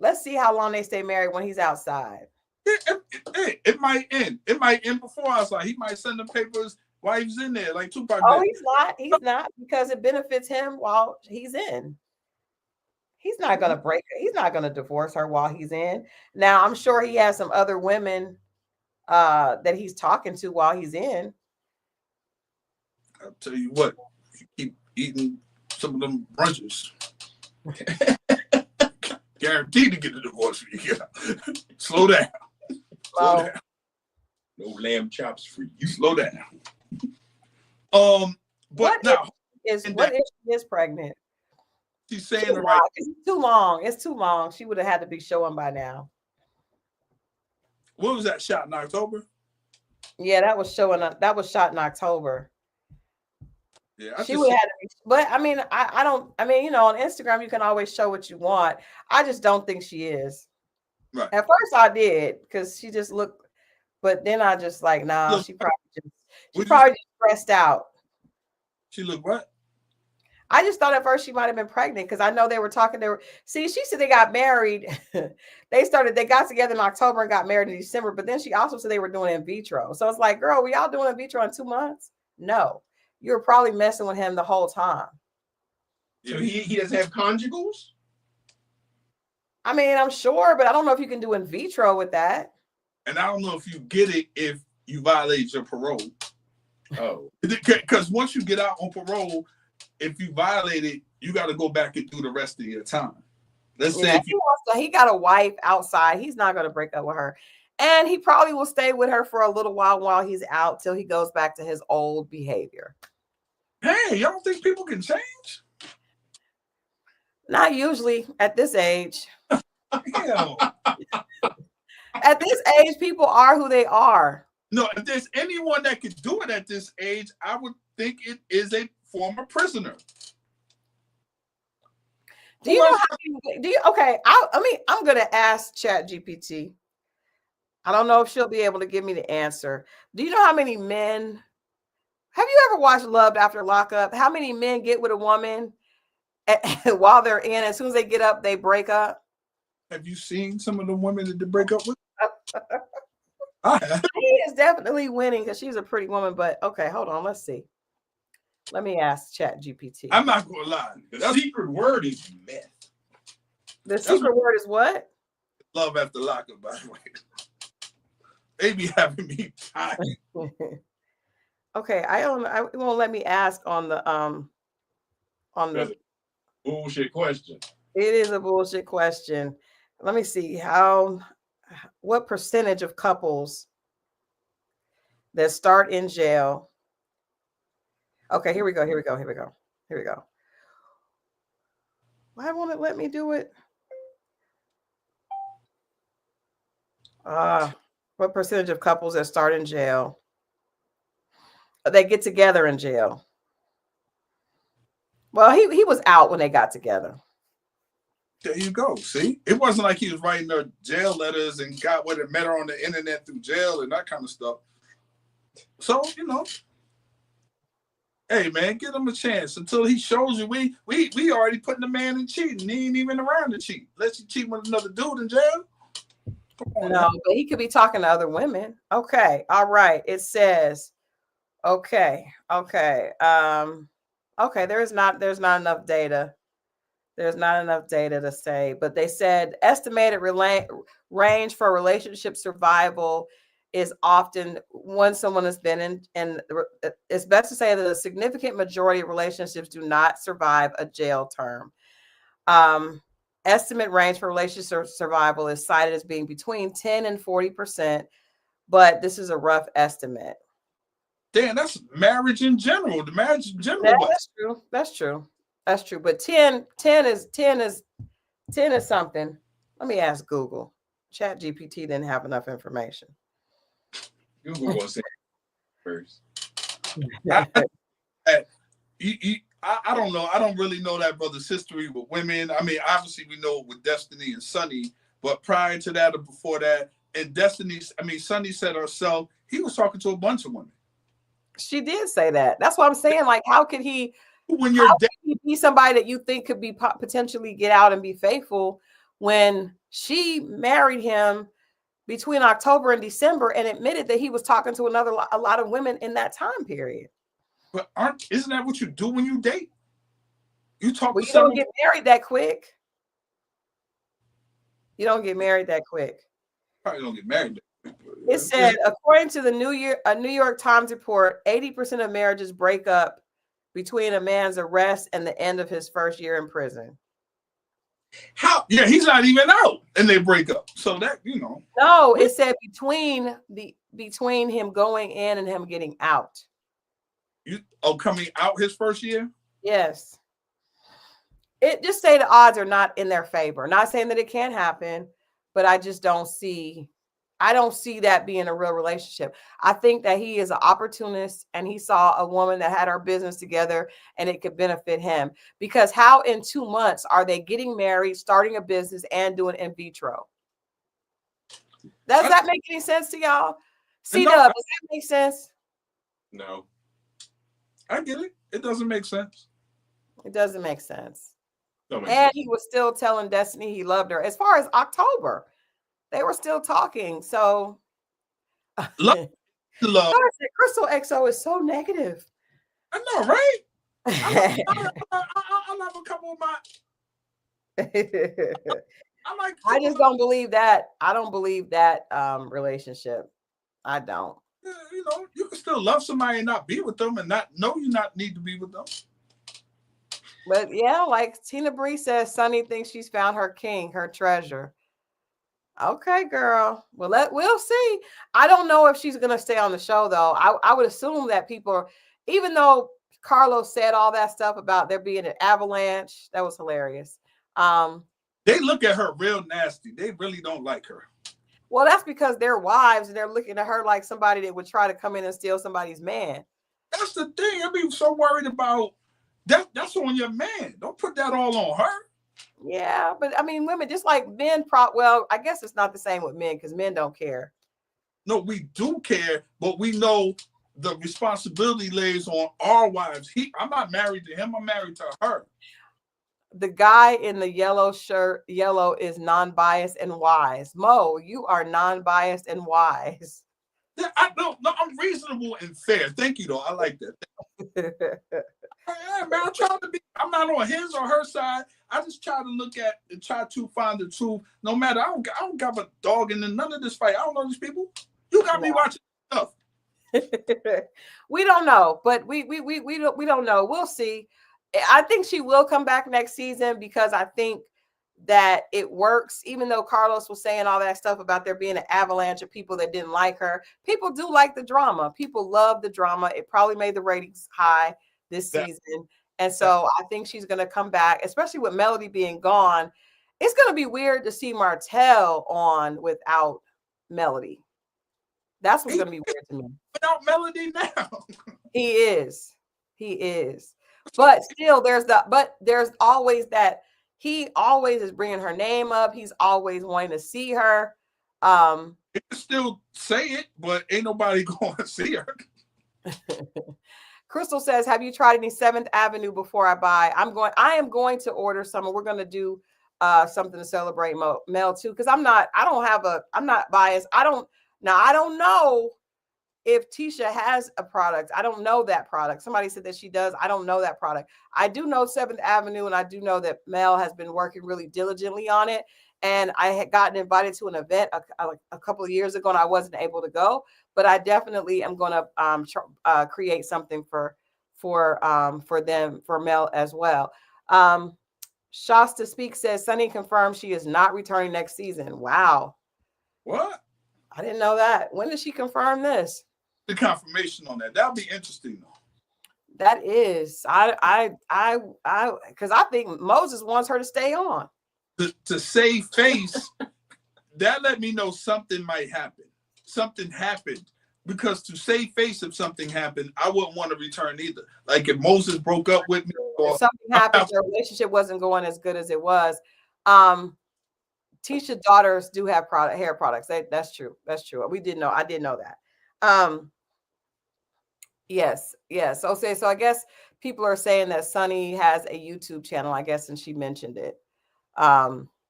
Let's see how long they stay married when he's outside. It might end. It might end before outside. He might send the papers while he's in there, like Tupac. Oh, he's not. He's not, because it benefits him while he's in. He's not going to break it. He's not going to divorce her while he's in. Now, I'm sure he has some other women that he's talking to while he's in. I'll tell you what, you keep eating some of them brunches. Guaranteed to get a divorce when you get out. Slow down. Slow down. No lamb chops for you. Slow down. But what now if she is pregnant? She's saying the right. It's too long. It's too long. She would have had to be showing by now. What was that shot in October? Yeah, that was showing up. That was shot in October. Yeah, she would have to be, but I mean, I mean, on Instagram you can always show what you want. I just don't think she is. Right. At first I did, because she just looked, but then I just like, nah, look, she probably just stressed out. She looked what? I just thought at first she might have been pregnant, because I know they were talking. She said they got married. They got together in October and got married in December. But then she also said they were doing in vitro. So it's like, girl, were y'all doing in vitro in 2 months? No, you were probably messing with him the whole time. So he doesn't have conjugals? I mean, I'm sure, but I don't know if you can do in vitro with that. And I don't know if you get it if you violate your parole. Oh, because once you get out on parole, if you violate it, you got to go back and do the rest of your time. Let's say he got a wife outside, he's not going to break up with her. And he probably will stay with her for a little while he's out, till he goes back to his old behavior. Hey, y'all don't think people can change? Not usually at this age. Hell. At this age, people are who they are. No, if there's anyone that could do it at this age, I would think it is a former prisoner. Do you know how many, do you okay? I'm gonna ask ChatGPT. I don't know if she'll be able to give me the answer. Do you know how many men have you ever watched Love After Lockup? How many men get with a woman while they're in? As soon as they get up, they break up. Have you seen some of the women that they break up with? I have. She is definitely winning because she's a pretty woman. But okay, hold on. Let's see. Let me ask ChatGPT. I'm not gonna lie. The secret word is meth. The secret word is what? Love After Lockup, by the way. They be having me tired. Okay, it won't let me ask on the Bullshit question. It is a bullshit question. Let me see what percentage of couples that start in jail. Okay, here we go. Why won't it let me do it? What percentage of couples that start in jail? They get together in jail. Well, he was out when they got together. There you go. See, it wasn't like he was writing their jail letters and got with it, met her on the internet through jail and that kind of stuff. So, hey man, give him a chance until he shows you. We already putting the man in cheating. He ain't even around to cheat. Let you cheat with another dude in jail. Come on, no, but he could be talking to other women. Okay, all right. It says, okay. There's not enough data. There's not enough data to say, but they said estimated range for relationship survival is often when someone has been in, and it's best to say that a significant majority of relationships do not survive a jail term. Estimate range for relationship survival is cited as being between 10 and 40%, but this is a rough estimate. Damn, that's marriage in general. The marriage in general. That's true. But 10 is something. Let me ask Google. ChatGPT didn't have enough information. Google will say first. I don't know. I don't really know that brother's history with women. I mean, obviously we know with Destiny and Sunny, but prior to that or before that, and Sunny said herself, he was talking to a bunch of women. She did say that. That's what I'm saying. Like, how could he? When you're be somebody that you think could be potentially get out and be faithful when she married him between October and December and admitted that he was talking to a lot of women in that time period. But isn't that what you do when you date? You talk. Well, you don't get married that quick. Probably don't get married. It said, according to the New York Times report, 80% of marriages break up between a man's arrest and the end of his first year in prison. How? Yeah, he's not even out, and they break up. So that No, it said between him going in and him getting out. Coming out his first year? Yes. It just say the odds are not in their favor. Not saying that it can't happen, but I just don't see that being a real relationship. I think that he is an opportunist and he saw a woman that had her business together and it could benefit him. Because how in 2 months are they getting married, starting a business, and doing in vitro? Does that make any sense to y'all? Does that make sense? No. I get it. It doesn't make sense. It doesn't make sense. And he was still telling Destiny he loved her. As far as October, they were still talking. So love. Christal XO is so negative. I know, right? I love a couple of my. I just don't believe that. I don't believe that relationship. I don't. Yeah, you can still love somebody and not be with them and not know you not need to be with them. But yeah, like Tina Bree says, Sunny thinks she's found her king, her treasure. Okay, girl. Well, we'll see. I don't know if she's gonna stay on the show though. I would assume that people, even though Carlos said all that stuff about there being an avalanche, that was hilarious. They look at her real nasty. They really don't like her. Well, that's because they're wives and they're looking at her like somebody that would try to come in and steal somebody's man. That's the thing. I be so worried about that. That's on your man. Don't put that all on her. Yeah, but I mean, women, just like men, well, I guess it's not the same with men because men don't care. No, we do care, but we know the responsibility lays on our wives. I'm not married to him. I'm married to her. The guy in the yellow shirt, yellow, is non-biased and wise. Mo, you are non-biased and wise. Yeah, no, I'm reasonable and fair. Thank you, though. I like that. Yeah, man, I'm not on his or her side. I just try to look at and try to find the truth. No matter, I don't got a dog in none of this fight. I don't know these people. You got me watching stuff. We don't know, but we don't know. We'll see. I think she will come back next season because I think that it works. Even though Carlos was saying all that stuff about there being an avalanche of people that didn't like her, people do like the drama. People love the drama. It probably made the ratings high this season. And so I think she's going to come back, especially with Melody being gone. It's going to be weird to see Martell on without Melody. That's what's going to be weird to me. Without Melody now. He is. But still, there's always that. He always is bringing her name up. He's always wanting to see her. You can still say it, but ain't nobody going to see her. Christal says, have you tried any 7th Avenue before I buy? I am going to order some, and we're going to do something to celebrate Mel too. Because I'm not biased. I don't know if Tisha has a product. I don't know that product. Somebody said that she does. I don't know that product. I do know 7th Avenue, and I do know that Mel has been working really diligently on it. And I had gotten invited to an event a couple of years ago, and I wasn't able to go. But I definitely am going to create something for them, for Mel as well. Shasta Speak says, Sunny confirmed she is not returning next season. Wow. What? I didn't know that. When did she confirm this? The confirmation on that. That'll be interesting, though. That is. Because I think Moses wants her to stay on. To save face, that let me know something might happen. Something happened. Because to save face, if something happened, I wouldn't want to return either. Like if Moses broke up with me. If something happened, their relationship wasn't going as good as it was. Tisha's daughters do have hair products. That's true. That's true. I did know that. Yes. So I guess people are saying that Sunny has a YouTube channel, I guess, and she mentioned it.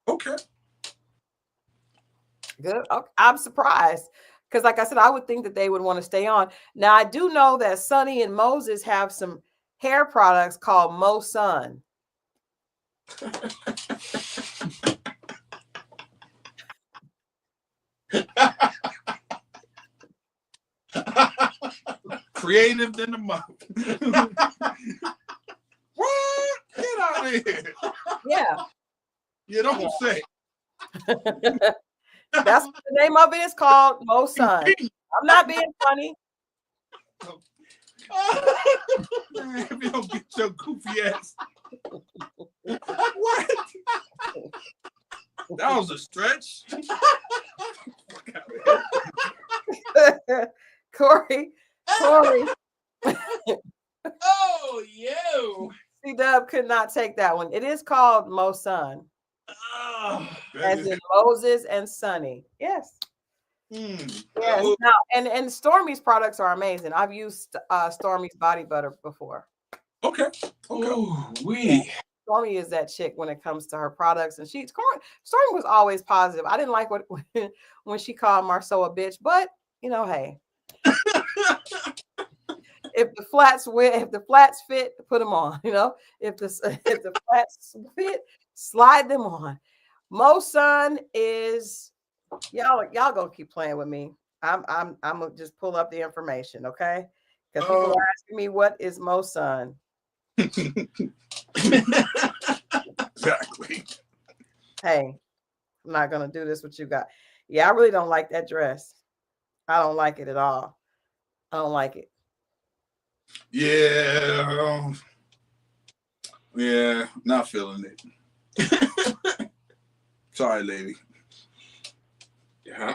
Okay. Good. Okay. I'm surprised because, like I said, I would think that they would want to stay on. Now, I do know that Sunny and Moses have some hair products called Mo Sun. Creative than the mouth. What? Get out of here. Yeah. You don't say. That's what the name of it is called, Mo Sun. I'm not being funny. Man, if you don't get your goofy ass. What? That was a stretch. Corey. Oh, you. C-Dub could not take that one. It is called Mo Sun. Oh, As in Moses and Sunny. Yes. Yes. Now, and Stormy's products are amazing. I've used Stormy's body butter before. Okay. Stormy is that chick when it comes to her products, and Stormy was always positive. I didn't like when she called Marceau a bitch, but hey. If the flats fit, put them on. If the flats fit, slide them on. Mo Sun is y'all gonna keep playing with me. I'm gonna just pull up the information, okay? Because people are asking me what is Mo Sun. Exactly. Hey, I'm not gonna do this. What you got? Yeah, I really don't like that dress. I don't like it at all. I don't like it. Yeah. Yeah, not feeling it. Sorry, lady. Yeah.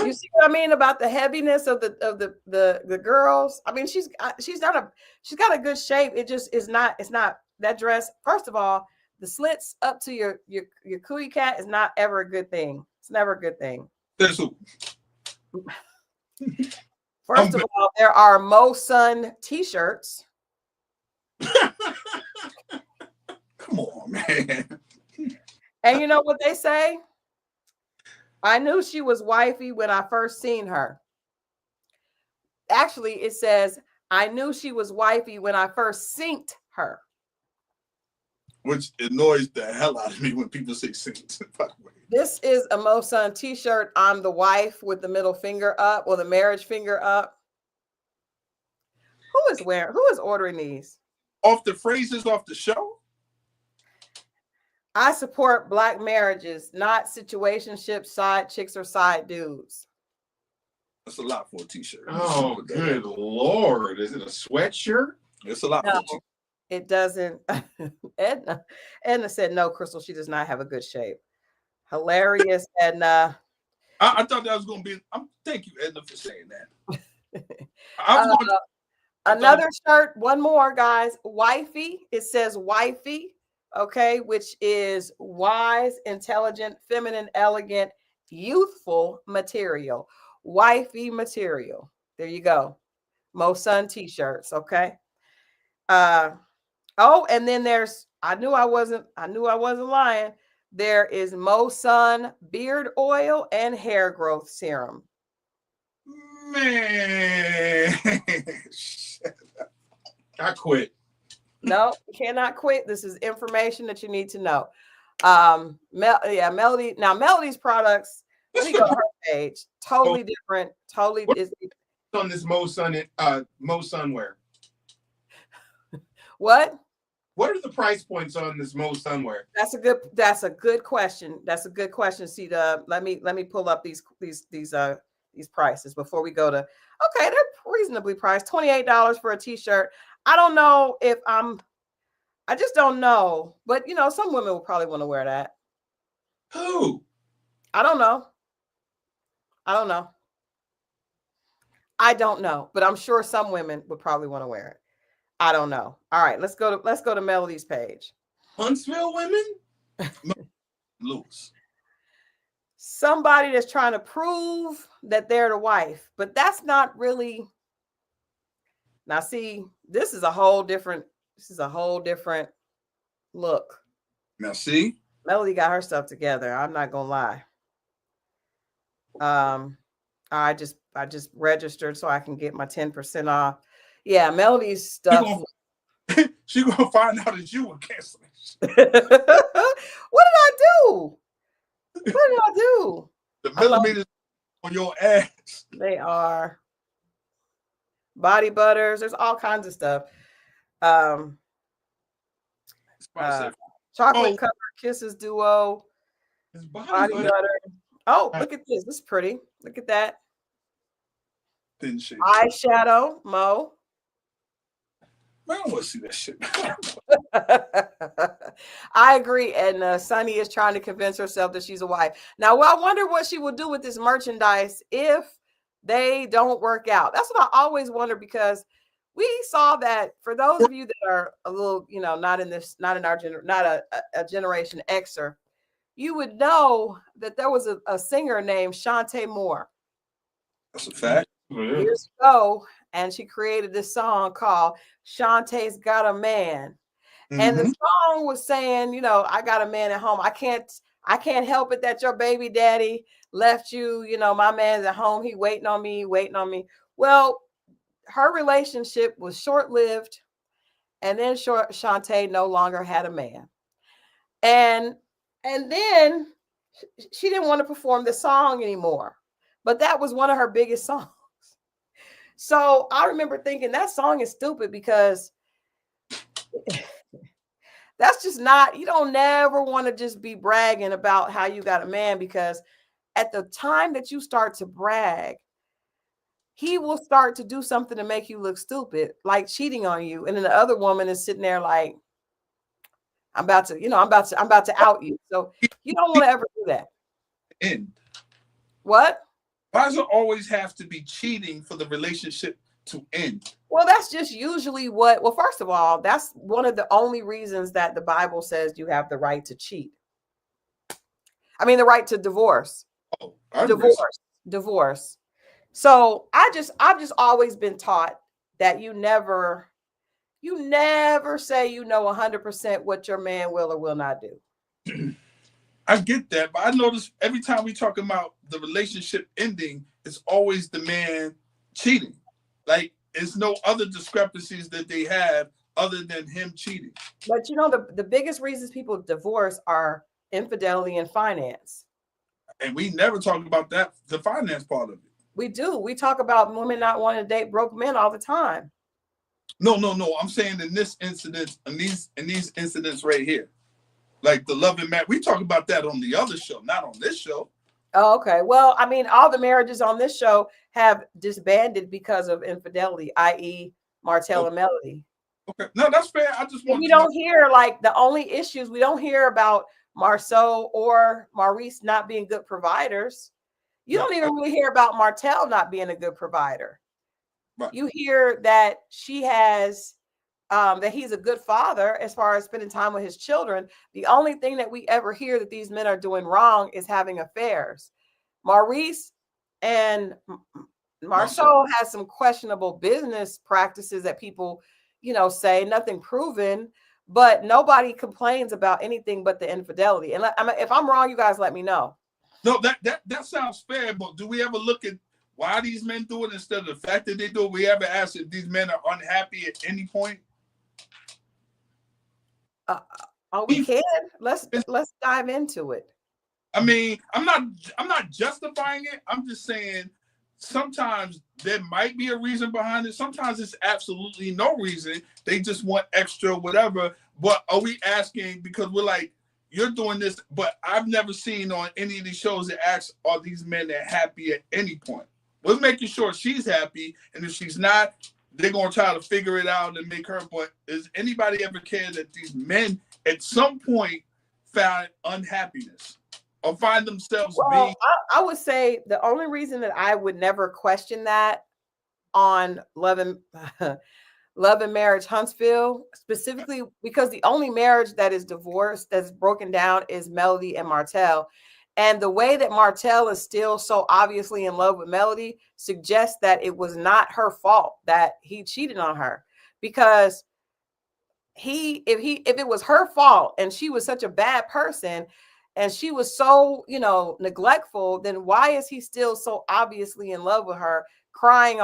You see what I mean about the heaviness of the girls? I mean, she's got a good shape. It just is not. It's not that dress. First of all, the slits up to your cootie cat is not ever a good thing. It's never a good thing. There's who? First of all, there are Moe Sun t-shirts. Come on, man. And you know what they say? I knew she was wifey when I first seen her. Actually, it says, I knew she was wifey when I first synced her. Which annoys the hell out of me when people say synced, by the way. This is a Moe Sun t-shirt. I'm the wife with the middle finger up or the marriage finger up. Who is ordering these? Off the phrases off the show? I support Black marriages, not situationships, side chicks, or side dudes. That's a lot for a t-shirt. Oh, good Lord. Is it a sweatshirt? It's a lot for a t-shirt. It doesn't. Edna said, no, Christal, she does not have a good shape. Hilarious, Edna. I thought that was going to be, thank you, Edna, for saying that. Another shirt, one more, guys. Wifey. It says wifey, okay, which is wise, intelligent, feminine, elegant, youthful material. Wifey material. There you go. Moe Sun t-shirts, okay. Oh, and then there's I knew I wasn't lying. There is Moe Sun beard oil and hair growth serum. Man, I quit. No, you cannot quit. This is information that you need to know. Melody. Now, Melody's products. Let me go to her page. Totally different. Totally is on this Moe Sun wear. What? What are the price points on this Moe Sun wear? That's a good question. That's a good question. See, let me pull up these prices before we go to. Okay, they're reasonably priced. $28 for a t-shirt. I don't know if I just don't know. But you know, some women will probably want to wear that. Who? I don't know. I don't know, but I'm sure some women would probably want to wear it. I don't know. All right, let's go to Melody's page. Huntsville women? Lose. Somebody that's trying to prove that they're the wife, but that's not really. Now, see, this is a whole different look. Now, see, Melody got her stuff together. I'm not gonna lie. I just registered so I can get my 10% off. Yeah, Melody's stuff. She gonna find out that you were canceling. What did I do? The millimeters on your ass. They are body butters. There's all kinds of stuff. Chocolate covered kisses duo. Body butter. Oh, look at this. This is pretty. Look at that. Eyeshadow, Moe. I don't want to see that shit. I agree. And Sunny is trying to convince herself that she's a wife. Now, I wonder what she will do with this merchandise if they don't work out. That's what I always wonder, because we saw that for those of you that are a little, not in a Generation Xer, you would know that there was a singer named Shantae Moore. That's a fact. Years ago, and she created this song called Shantae's Got a Man. Mm-hmm. And the song was saying, I got a man at home. I can't help it that your baby daddy left you. My man's at home. He waiting on me. Well, her relationship was short-lived. And then Shantae no longer had a man. And then she didn't want to perform the song anymore. But that was one of her biggest songs. So I remember thinking that song is stupid, because that's just not, you don't never want to just be bragging about how you got a man, because at the time that you start to brag, he will start to do something to make you look stupid, like cheating on you. And then the other woman is sitting there like, I'm about to out you. So you don't want to ever do that. What? Why does it always have to be cheating for the relationship to end? Well, that's just usually what, well, first of all, that's one of the only reasons that the Bible says you have the right to cheat. I mean, the right to divorce. Oh, I Divorce. So I've just always been taught that you never say you know 100% what your man will or will not do. I get that, but I notice every time we talk about the relationship ending, it's always the man cheating. Like, it's no other discrepancies that they have other than him cheating. But you know, the biggest reasons people divorce are infidelity and finance. And we never talk about that, the finance part of it. We do. We talk about women not wanting to date broke men all the time. No. I'm saying in this incident, in these incidents right here, like the Love and Marriage, we talk about that on the other show, not on this show. Oh, okay. Well, I mean, all the marriages on this show have disbanded because of infidelity, i.e., Martell and Melody. Okay, no, that's fair. I just want. We don't hear like the only issues. We don't hear about Marceau or Maurice not being good providers. You don't even really hear about Martell not being a good provider. Right. You hear that she has, that he's a good father as far as spending time with his children. The only thing that we ever hear that these men are doing wrong is having affairs. Maurice and Marceau has some questionable business practices that people, you know, say, nothing proven, but nobody complains about anything but the infidelity. And if I'm wrong, you guys let me know. No, that sounds fair, but do we ever look at why these men do it instead of the fact that they do it? We ever ask if these men are unhappy at any point? We can. Let's dive into it. I mean, I'm not justifying it. I'm just saying sometimes there might be a reason behind it. Sometimes it's absolutely no reason. They just want extra whatever. But are we asking because we're like, you're doing this, but I've never seen on any of these shows that ask, are these men that happy at any point? We're making sure she's happy, and if she's not, they're going to try to figure it out and make her. But does anybody ever care that these men at some point found unhappiness or find themselves being? I would say the only reason that I would never question that on Love and Marriage Huntsville, specifically because the only marriage that is divorced, that's broken down, is Melody and Martell. And the way that Martell is still so obviously in love with Melody suggests that it was not her fault that he cheated on her. Because if it was her fault and she was such a bad person and she was so, you know, neglectful, then why is he still so obviously in love with her, crying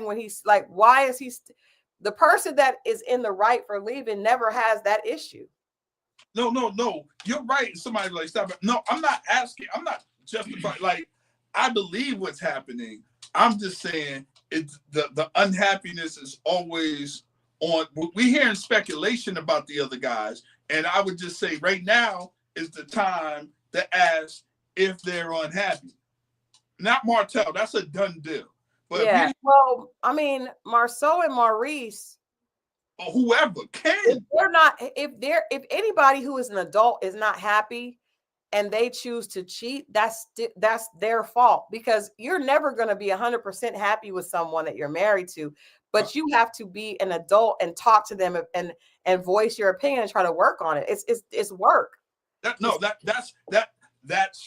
when he's like, why is he the person that is in the right for leaving never has that issue? No. You're right. Somebody like, stop it. No, I'm not asking. I'm not justifying. Like, I believe what's happening. I'm just saying it's the unhappiness is always on. We're hearing speculation about the other guys. And I would just say right now is the time to ask if they're unhappy. Not Martell. That's a done deal. But yeah. Well, I mean, Marceau and Maurice, or whoever can. If anybody who is an adult is not happy and they choose to cheat, that's their fault, because you're never going to be 100% happy with someone that you're married to, but you have to be an adult and talk to them and voice your opinion and try to work on it. It's work. That's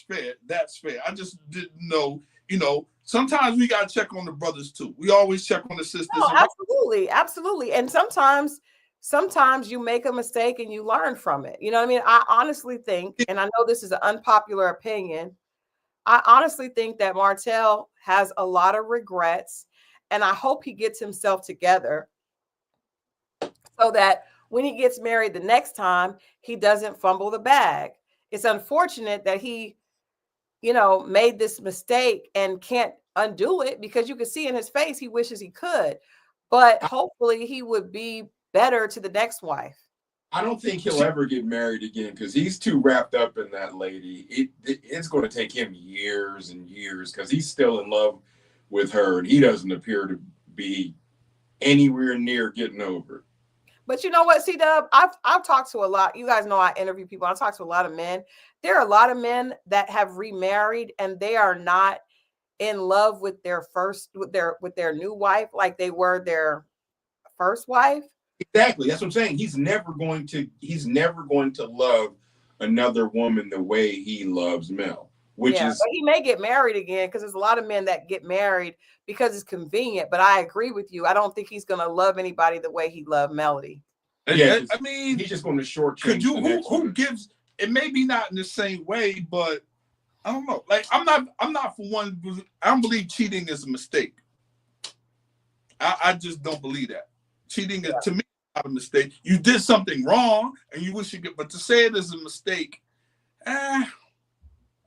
fair. That's fair. I just didn't know, you know, sometimes we got to check on the brothers too. We always check on the sisters. No, absolutely. And sometimes you make a mistake and you learn from it. You know what I mean? I honestly think, and I know this is an unpopular opinion, I honestly think that Martell has a lot of regrets, and I hope he gets himself together so that when he gets married the next time, he doesn't fumble the bag. It's unfortunate that he, you know, made this mistake and can't undo it, because you can see in his face he wishes he could, but hopefully he would be better to the next wife. I don't think he'll ever get married again because he's too wrapped up in that lady. It's going to take him years and years because he's still in love with her and he doesn't appear to be anywhere near getting over. But you know what, C-Dub? I've talked to a lot. You guys know I interview people. I talk to a lot of men. There are a lot of men that have remarried and they are not in love with their new wife like they were their first wife. Exactly. That's what I'm saying. He's never going to love another woman the way he loves Mel, which is. But he may get married again because there's a lot of men that get married because it's convenient. But I agree with you. I don't think he's going to love anybody the way he loved Melody. Yeah, I mean, he's just going to shortchange. Could you? Who gives? It may be not in the same way, but I don't know. Like I'm not for one. I don't believe cheating is a mistake. I just don't believe that. Cheating is, to me, not a mistake. You did something wrong and you wish you could, but to say it is a mistake, I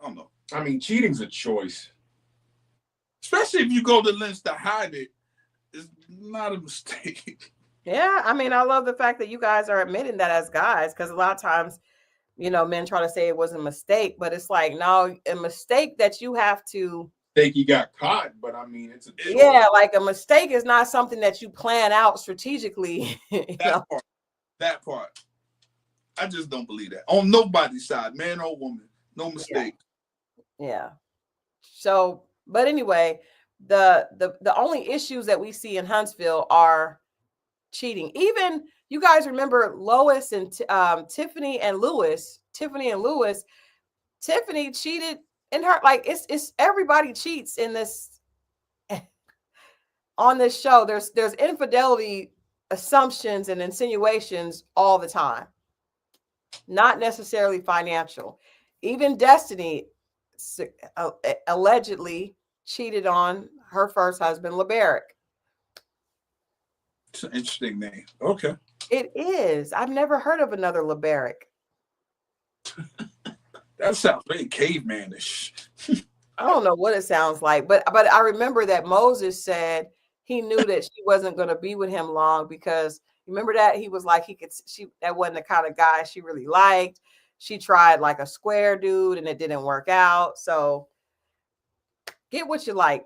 don't know. I mean, cheating's a choice. Especially if you go to lengths to hide it, it's not a mistake. Yeah, I mean, I love the fact that you guys are admitting that as guys, because a lot of times, you know, men try to say it was a mistake, but it's like, no, a mistake that you have to think he got caught, but I mean, it's a choice. Yeah, like a mistake is not something that you plan out strategically. That part. I just don't believe that on nobody's side, man or woman. No mistake. Yeah. So, but anyway, the only issues that we see in Huntsville are cheating. Even you guys remember Lois and Tiffany and Lewis. Tiffany cheated in her, like it's everybody cheats in this on this show. There's infidelity assumptions and insinuations all the time, not necessarily financial. Even Destiny allegedly cheated on her first husband, LeBaric. It's an interesting name. Okay. It is. I've never heard of another LeBaric. That sounds very cavemanish. I don't know what it sounds like, but I remember that Moses said he knew that she wasn't going to be with him long because remember that he was like that wasn't the kind of guy she really liked. She tried like a square dude and it didn't work out. So get what you like.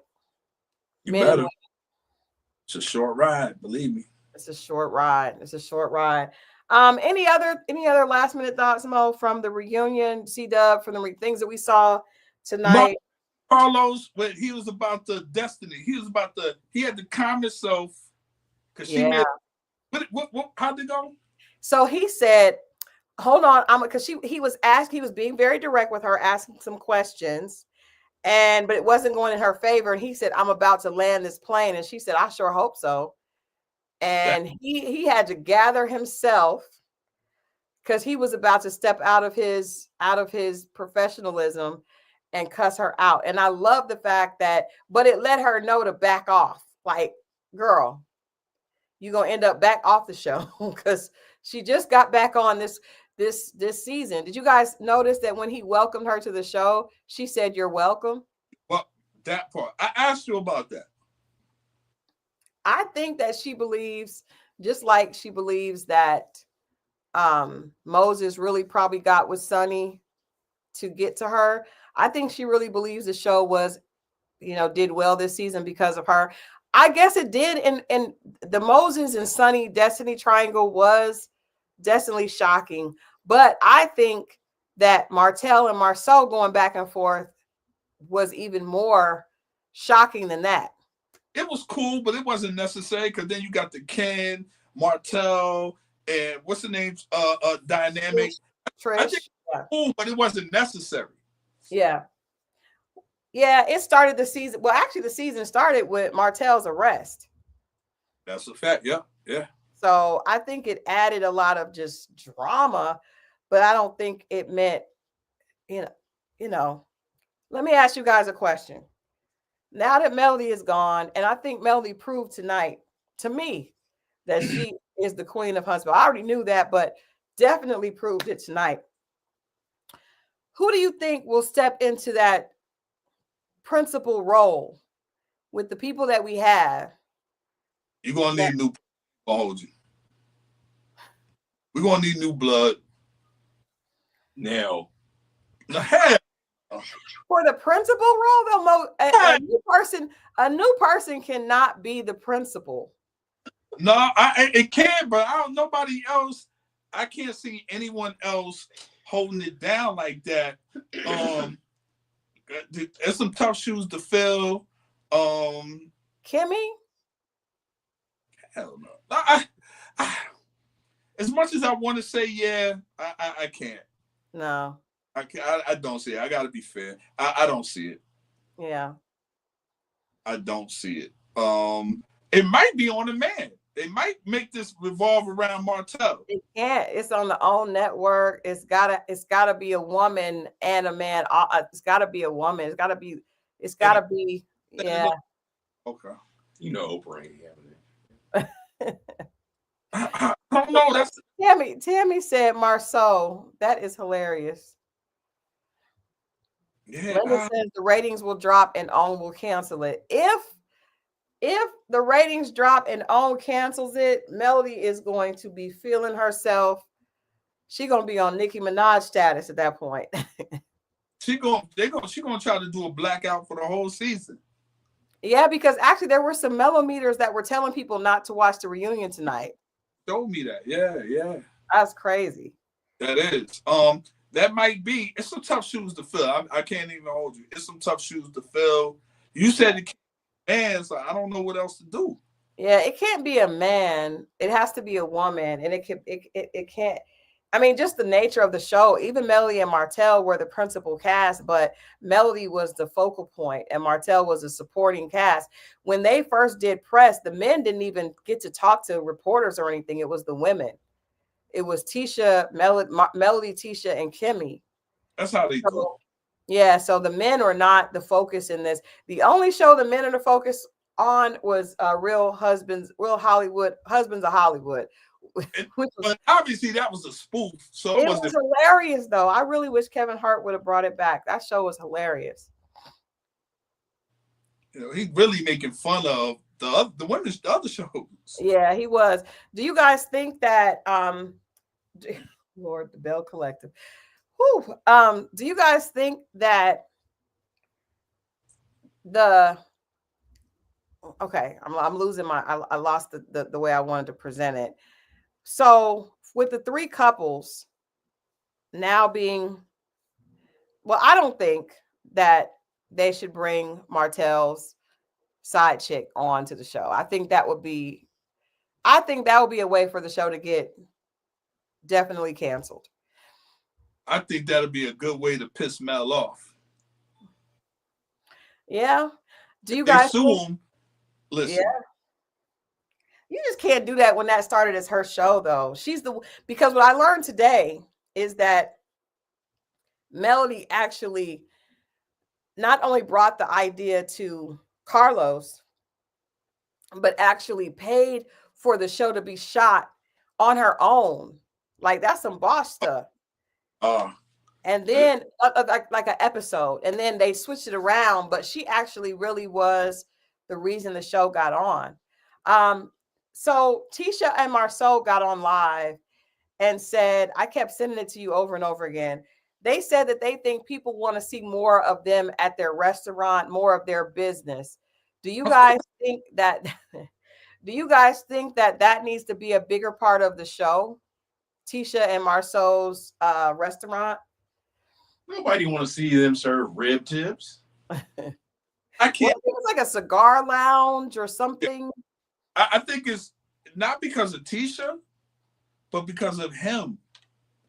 You better. It's a short ride, believe me. It's a short ride. Any other last minute thoughts, Mo, from the reunion, C-Dub, from the things that we saw tonight? Carlos, when he was about the Destiny, he had to calm himself because she made. What? How'd it go? So he said, "Hold on, because he was being very direct with her, asking some questions, but it wasn't going in her favor. And he said, I'm about to land this plane, and she said, I sure hope so. And he had to gather himself because he was about to step out of his professionalism and cuss her out. And I love the fact but it let her know to back off. Like, girl, you're gonna end up back off the show because she just got back on this season. Did you guys notice that when he welcomed her to the show, she said, "You're welcome"? Well, that part. I asked you about that. I think that she believes, just like she believes that Moses really probably got with Sonny to get to her. I think she really believes the show did well this season because of her. I guess it did. And the Moses and Sonny Destiny triangle was definitely shocking. But I think that Martell and Marceau going back and forth was even more shocking than that. It was cool, but it wasn't necessary because then you got the Ken, Martell, and what's the name? Dynamic. Trish. I think it was cool, but it wasn't necessary. Yeah. Yeah, it started the season. Well, actually, the season started with Martell's arrest. That's a fact. Yeah. Yeah. So I think it added a lot of just drama, but I don't think it meant, let me ask you guys a question. Now that Melody is gone, and I think Melody proved tonight to me that she is the queen of Huntsville. I already knew that, but definitely proved it tonight. Who do you think will step into that principal role with the people that we have? You're going to need new hold you. We're going to need new blood. Nell. For the principal role, though, a new person cannot be the principal. No, it can, but I don't. Nobody else. I can't see anyone else holding it down like that. There's some tough shoes to fill. Kimmy? I don't know. I, as much as I want to say yeah, I can't. No. I don't see it. I got to be fair. I don't see it. Yeah. I don't see it. It might be on the man. They might make this revolve around Martell. It can't. It's on the OWN network. It's gotta be a woman and a man. It's gotta be a woman. It's gotta be. Yeah. Okay. You know Oprah ain't having it. I don't know. That's Tammy said Marceau. That is hilarious. yeah. Linda says the ratings will drop and OWN will cancel it. If the ratings drop and OWN cancels it, Melody is going to be feeling herself. She's gonna be on Nicki Minaj status at that point. She gonna try to do a blackout for the whole season. Yeah, because actually there were some mellometers that were telling people not to watch the reunion tonight. Show me that. Yeah. That's crazy. That is. That might be. It's some tough shoes to fill. I can't even hold you. It's some tough shoes to fill. You said it man, so I don't know what else to do. Yeah, it can't be a man. It has to be a woman, and it can't. I mean, just the nature of the show. Even Melody and Martell were the principal cast, but Melody was the focal point, and Martell was a supporting cast. When they first did press, the men didn't even get to talk to reporters or anything. It was the women. It was Tisha, Melody, Tisha, and Kimmy. That's how they go. Yeah, so the men are not the focus in this. The only show the men are the focus on was Real Husbands of Hollywood. But obviously that was a spoof. So it was hilarious, though. I really wish Kevin Hart would have brought it back. That show was hilarious. You know, he's really making fun of the other shows. Yeah, he was. Do you guys think that Lord, the Bell Collective. Whew, do you guys think that I'm losing I lost the way I wanted to present it. So with the three couples now being, well, I don't think that they should bring Martell's side chick on to the show. I think that would be a way for the show to get definitely canceled. I think that'll be a good way to piss Mel off. Yeah. Do you guys sue him? Listen. Yeah. You just can't do that when that started as her show, though. Because what I learned today is that Melody actually not only brought the idea to Carlos, but actually paid for the show to be shot on her own. Like, that's some boss stuff. And then like an episode, and then they switched it around, but she actually really was the reason the show got on. So Tisha and Marceau got on live and said, I kept sending it to you over and over again. They said that they think people want to see more of them at their restaurant, more of their business. Do you guys think that that needs to be a bigger part of the show? Tisha and Marceau's restaurant? Nobody want to see them serve rib tips. I can't. It was like a cigar lounge or something. I think it's not because of Tisha, but because of him.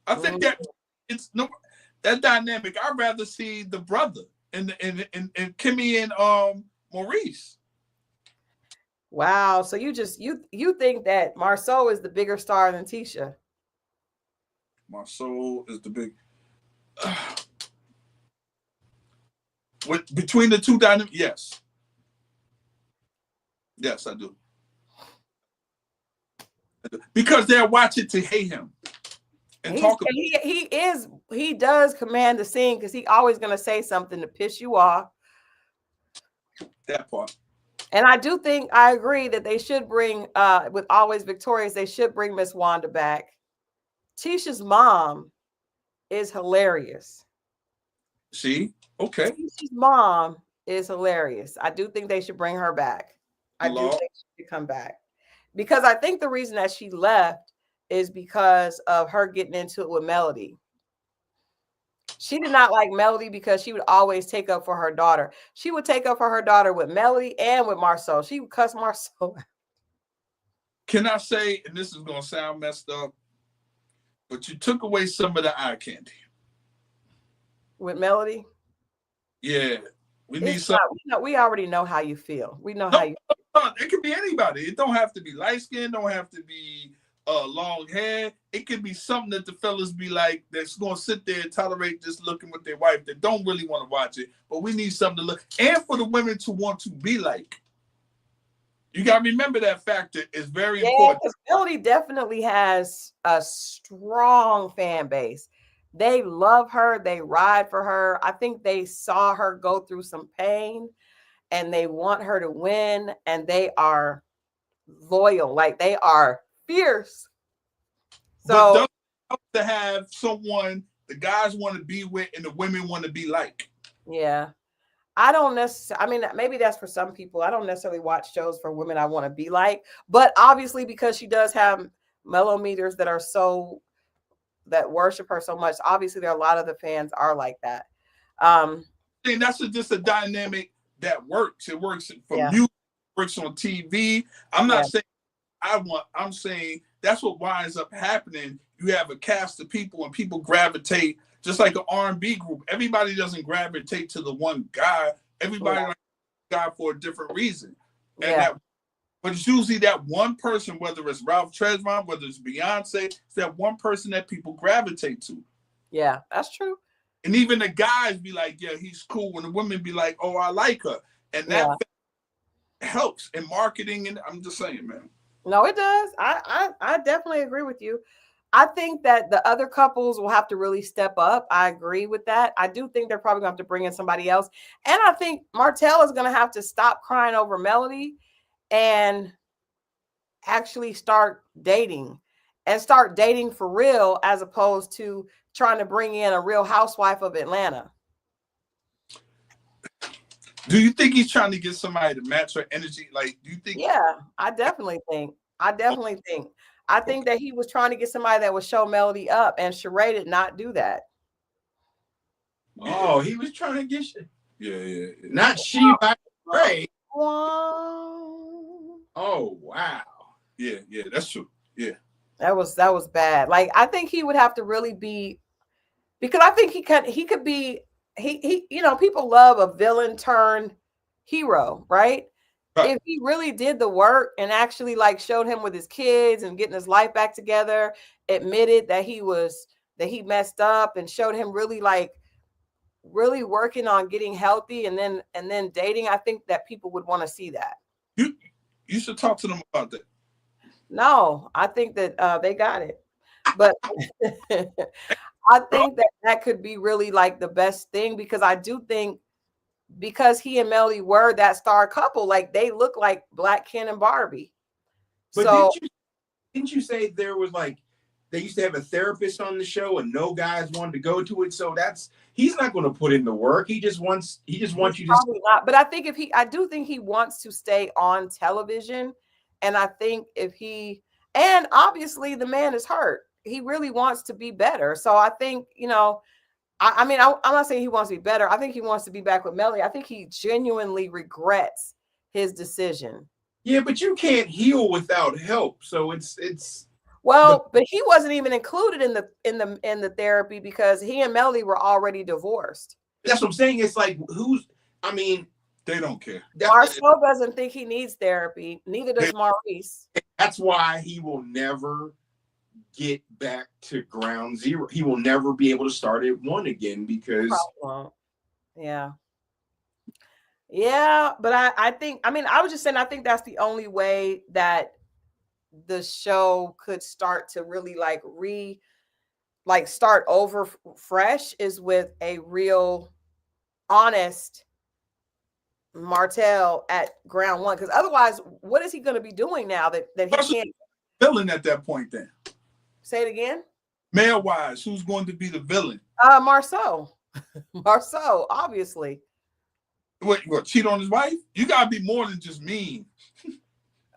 I think that it's that dynamic. I'd rather see the brother and Kimmy and Maurice. Wow. So you think that Marceau is the bigger star than Tisha? Marceau is the big. Between the two dynamics, yes. Yes, I do. Because they're watching to hate him and talk about he does command the scene because he's always going to say something to piss you off. That part. And I agree that they should bring with Always Victorious, they should bring Miss Wanda back. Tisha's mom is hilarious. See? Okay. Tisha's mom is hilarious. I do think they should bring her back. I do think she should come back. because I think the reason that she left is because of her getting into it with Melody. She did not like Melody because she would always take up for her daughter. She would take up for her daughter with Melody and with Marceau. She would cuss Marceau. Can I say, and this is going to sound messed up, but you took away some of the eye candy. With Melody? Yeah. We need It's some. not, we already know how you feel. We know how you feel. It could be anybody. It don't have to be light skin, don't have to be long hair. It could be something that the fellas be like, that's going to sit there and tolerate just looking with their wife that don't really want to watch it. But we need something to look. And for the women to want to be like. You got to remember that factor is very important. Because Melody definitely has a strong fan base. They love her. They ride for her. I think they saw her go through some pain and they want her to win. And they are loyal. Like, they are fierce. So, but don't to have someone the guys want to be with and the women want to be like. Yeah. I don't necessarily, I mean, maybe that's for some people. I don't necessarily watch shows for women I want to be like, but obviously because she does have mellometers that are that worship her so much, obviously there are a lot of the fans are like that. And that's just a dynamic that works. It works for music, works on TV. I'm not saying I'm saying that's what winds up happening. You have a cast of people and people gravitate. Just like an R&B group, everybody doesn't gravitate to the one guy. Everybody likes the guy for a different reason. And but it's usually that one person, whether it's Ralph Tresvant, whether it's Beyonce, it's that one person that people gravitate to. Yeah, that's true. And even the guys be like, yeah, he's cool. And the women be like, oh, I like her. And that helps in marketing. And I'm just saying, man. No, it does. I definitely agree with you. I think that the other couples will have to really step up. I agree with that. I do think they're probably going to have to bring in somebody else. And I think Martell is going to have to stop crying over Melody and actually start dating for real, as opposed to trying to bring in a Real Housewife of Atlanta. Do you think he's trying to get somebody to match her energy? Like, do you think? Yeah, I definitely think. I think that he was trying to get somebody that would show Melody up, and Sheree did not do that. Oh, he was trying to get you. Yeah. Not she by Sheree. Wow. Oh, wow. Yeah, that's true. Yeah. That was bad. Like, I think he would have to really be, because I think he could be, you know, people love a villain turned hero, right? If he really did the work and actually like showed him with his kids and getting his life back together, admitted that he messed up and showed him really working on getting healthy and then dating, I think that people would want to see that. You should talk to them about that. No, I think that they got it. But I think that could be really like the best thing, because I do think, because he and Melody were that star couple, like they look like Black Ken and Barbie. But so didn't you say there was like, they used to have a therapist on the show and no guys wanted to go to it? So he's not going to put in the work. He just wants you to. Probably not. But I think I do think he wants to stay on television. And I think and obviously the man is hurt. He really wants to be better. So I think, you know, I mean, I'm not saying he wants to be better. I think he wants to be back with Melody. I think he genuinely regrets his decision. Yeah, but you can't heal without help. So it's but he wasn't even included in the therapy because he and Melody were already divorced. That's what I'm saying. It's like, they don't care. Marcel doesn't think he needs therapy. Neither does Maurice. That's why he will never get back to ground zero. He will never be able to start at one again because yeah, but I think, I mean, I was just saying, I think that's the only way that the show could start to really start over fresh is with a real honest Martell at ground one, because otherwise what is he going to be doing now that he can't villain at that point? Then say it again. Male wise, who's going to be the villain? Marceau, obviously. What cheat on his wife? You gotta be more than just mean.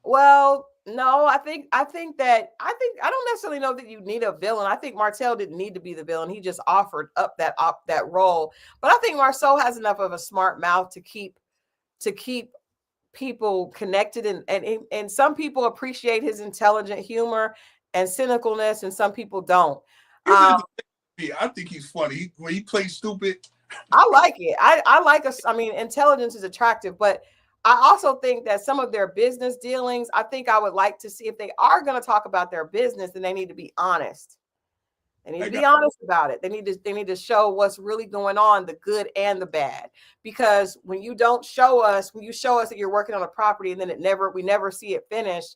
Well, No, I don't necessarily know that you need a villain. I think Martell didn't need to be the villain. He just offered up that role. But I think Marceau has enough of a smart mouth to keep people connected, and some people appreciate his intelligent humor and cynicalness, and some people don't. He's I think he's funny. When he plays stupid, I like it. I like us. I mean, intelligence is attractive, but I also think that some of their business dealings, I think I would like to see, if they are going to talk about their business, then they need to be honest. They need to be honest about it. They need to show what's really going on, the good and the bad. Because when you show us that you're working on a property and then we never see it finished,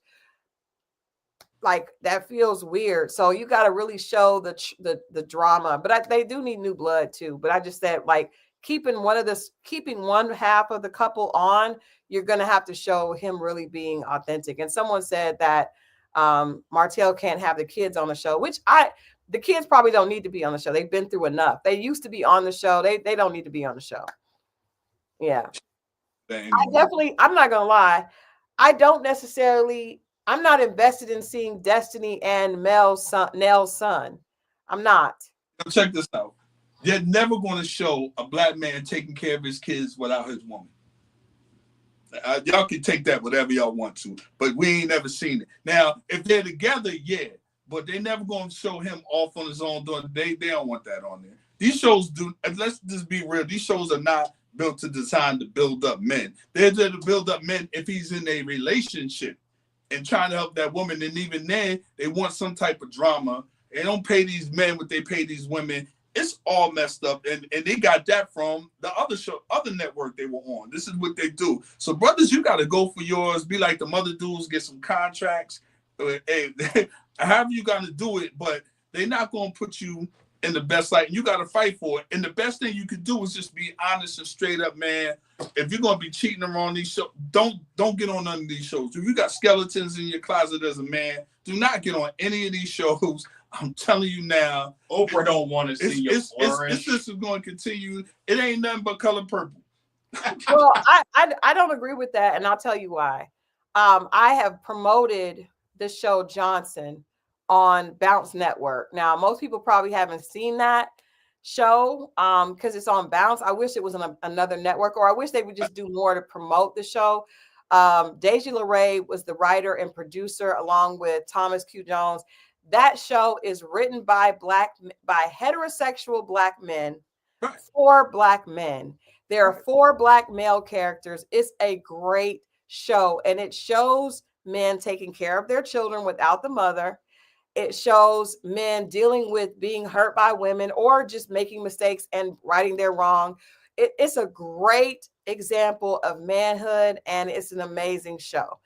like, that feels weird. So you got to really show the drama. But they do need new blood too. But I just said, like, keeping one half of the couple on, you're going to have to show him really being authentic. And someone said that Martell can't have the kids on the show, which the kids probably don't need to be on the show. They've been through enough. They used to be on the show. They don't need to be on the show. Yeah. I'm not going to lie. I'm not invested in seeing Destiny and Nell's son. I'm not. Check this out. They're never going to show a black man taking care of his kids without his woman. Y'all can take that whatever y'all want to, but we ain't never seen it. Now, if they're together, yeah, but they never going to show him off on his own doing. They don't want that on there. These shows do. Let's just be real. These shows are not built to design to build up men. They're there to build up men if he's in a relationship and trying to help that woman. And even then, they want some type of drama. They don't pay these men what they pay these women. It's all messed up, and they got that from the other network they were on. This is what they do. So, brothers, you got to go for yours. Be like the mother dudes, get some contracts. Hey, however you got to do it, but they're not going to put you in the best light. You got to fight for it. And the best thing you can do is just be honest and straight up, man. If you're going to be cheating around these shows, don't get on none of these shows. If you got skeletons in your closet as a man, do not get on any of these shows. I'm telling you now, Oprah don't want to see you flourish. This is going to continue. It ain't nothing but color purple. Well, I don't agree with that, and I'll tell you why. I have promoted the show Johnson on Bounce Network. Now, most people probably haven't seen that show because it's on Bounce. I wish it was on another network, or I wish they would just do more to promote the show. Deji LaRae was the writer and producer, along with Thomas Q. Jones. That show is written by heterosexual black men for black men. There are 4 black male characters. It's a great show, and it shows men taking care of their children without the mother. It shows men dealing with being hurt by women or just making mistakes and righting their wrong. It's a great example of manhood, and it's an amazing show.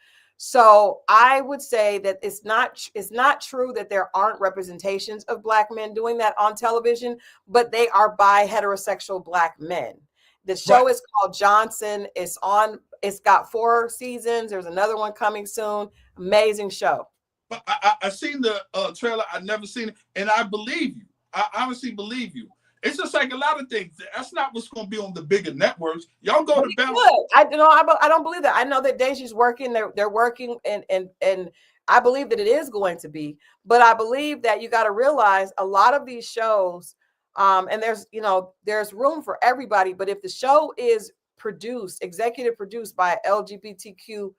So I would say that it's not true that there aren't representations of black men doing that on television, but they are by heterosexual black men. The show is called Johnson. It's got 4 seasons. There's another one coming soon. Amazing show. But I seen the trailer. I've never seen it, and I believe you. I honestly believe you. It's just like a lot of things. That's not what's going to be on the bigger networks. Y'all go to Bounce. I don't believe that. I know that Deji's working. They're working, and I believe that it is going to be. But I believe that you got to realize a lot of these shows, and there's room for everybody. But if the show is executive produced by a LGBTQ